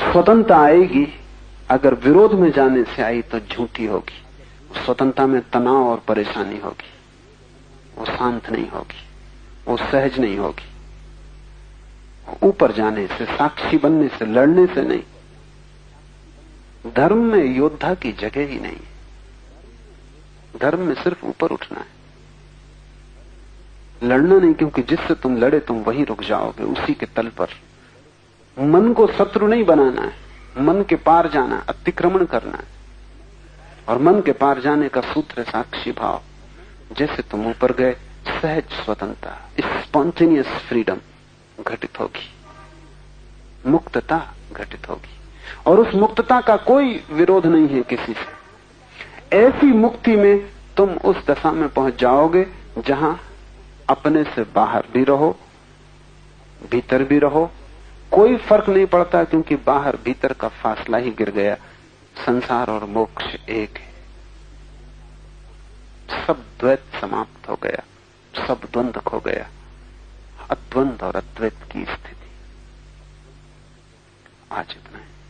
स्वतंत्रता आएगी, अगर विरोध में जाने से आई तो झूठी होगी। स्वतंत्रता में तनाव और परेशानी होगी, वो शांत नहीं होगी, वो सहज नहीं होगी। ऊपर जाने से, साक्षी बनने से, लड़ने से नहीं। धर्म में योद्धा की जगह ही नहीं। धर्म में सिर्फ ऊपर उठना है, लड़ना नहीं, क्योंकि जिससे तुम लड़े तुम वहीं रुक जाओगे, उसी के तल पर। मन को शत्रु नहीं बनाना है, मन के पार जाना, अतिक्रमण करना है। और मन के पार जाने का सूत्र है साक्षी भाव। जैसे तुम ऊपर गए, सहज स्वतंत्रता, स्पॉन्टेनियस फ्रीडम घटित होगी, मुक्तता घटित होगी। और उस मुक्तता का कोई विरोध नहीं है किसी से। ऐसी मुक्ति में तुम उस दशा में पहुंच जाओगे जहां अपने से बाहर भी रहो, भीतर भी रहो, कोई फर्क नहीं पड़ता, क्योंकि बाहर भीतर का फासला ही गिर गया। संसार और मोक्ष एक है। सब द्वैत समाप्त हो गया, सब द्वंद्व खो गया, अद्वंद और अद्वैत की स्थिति। आज इतना है।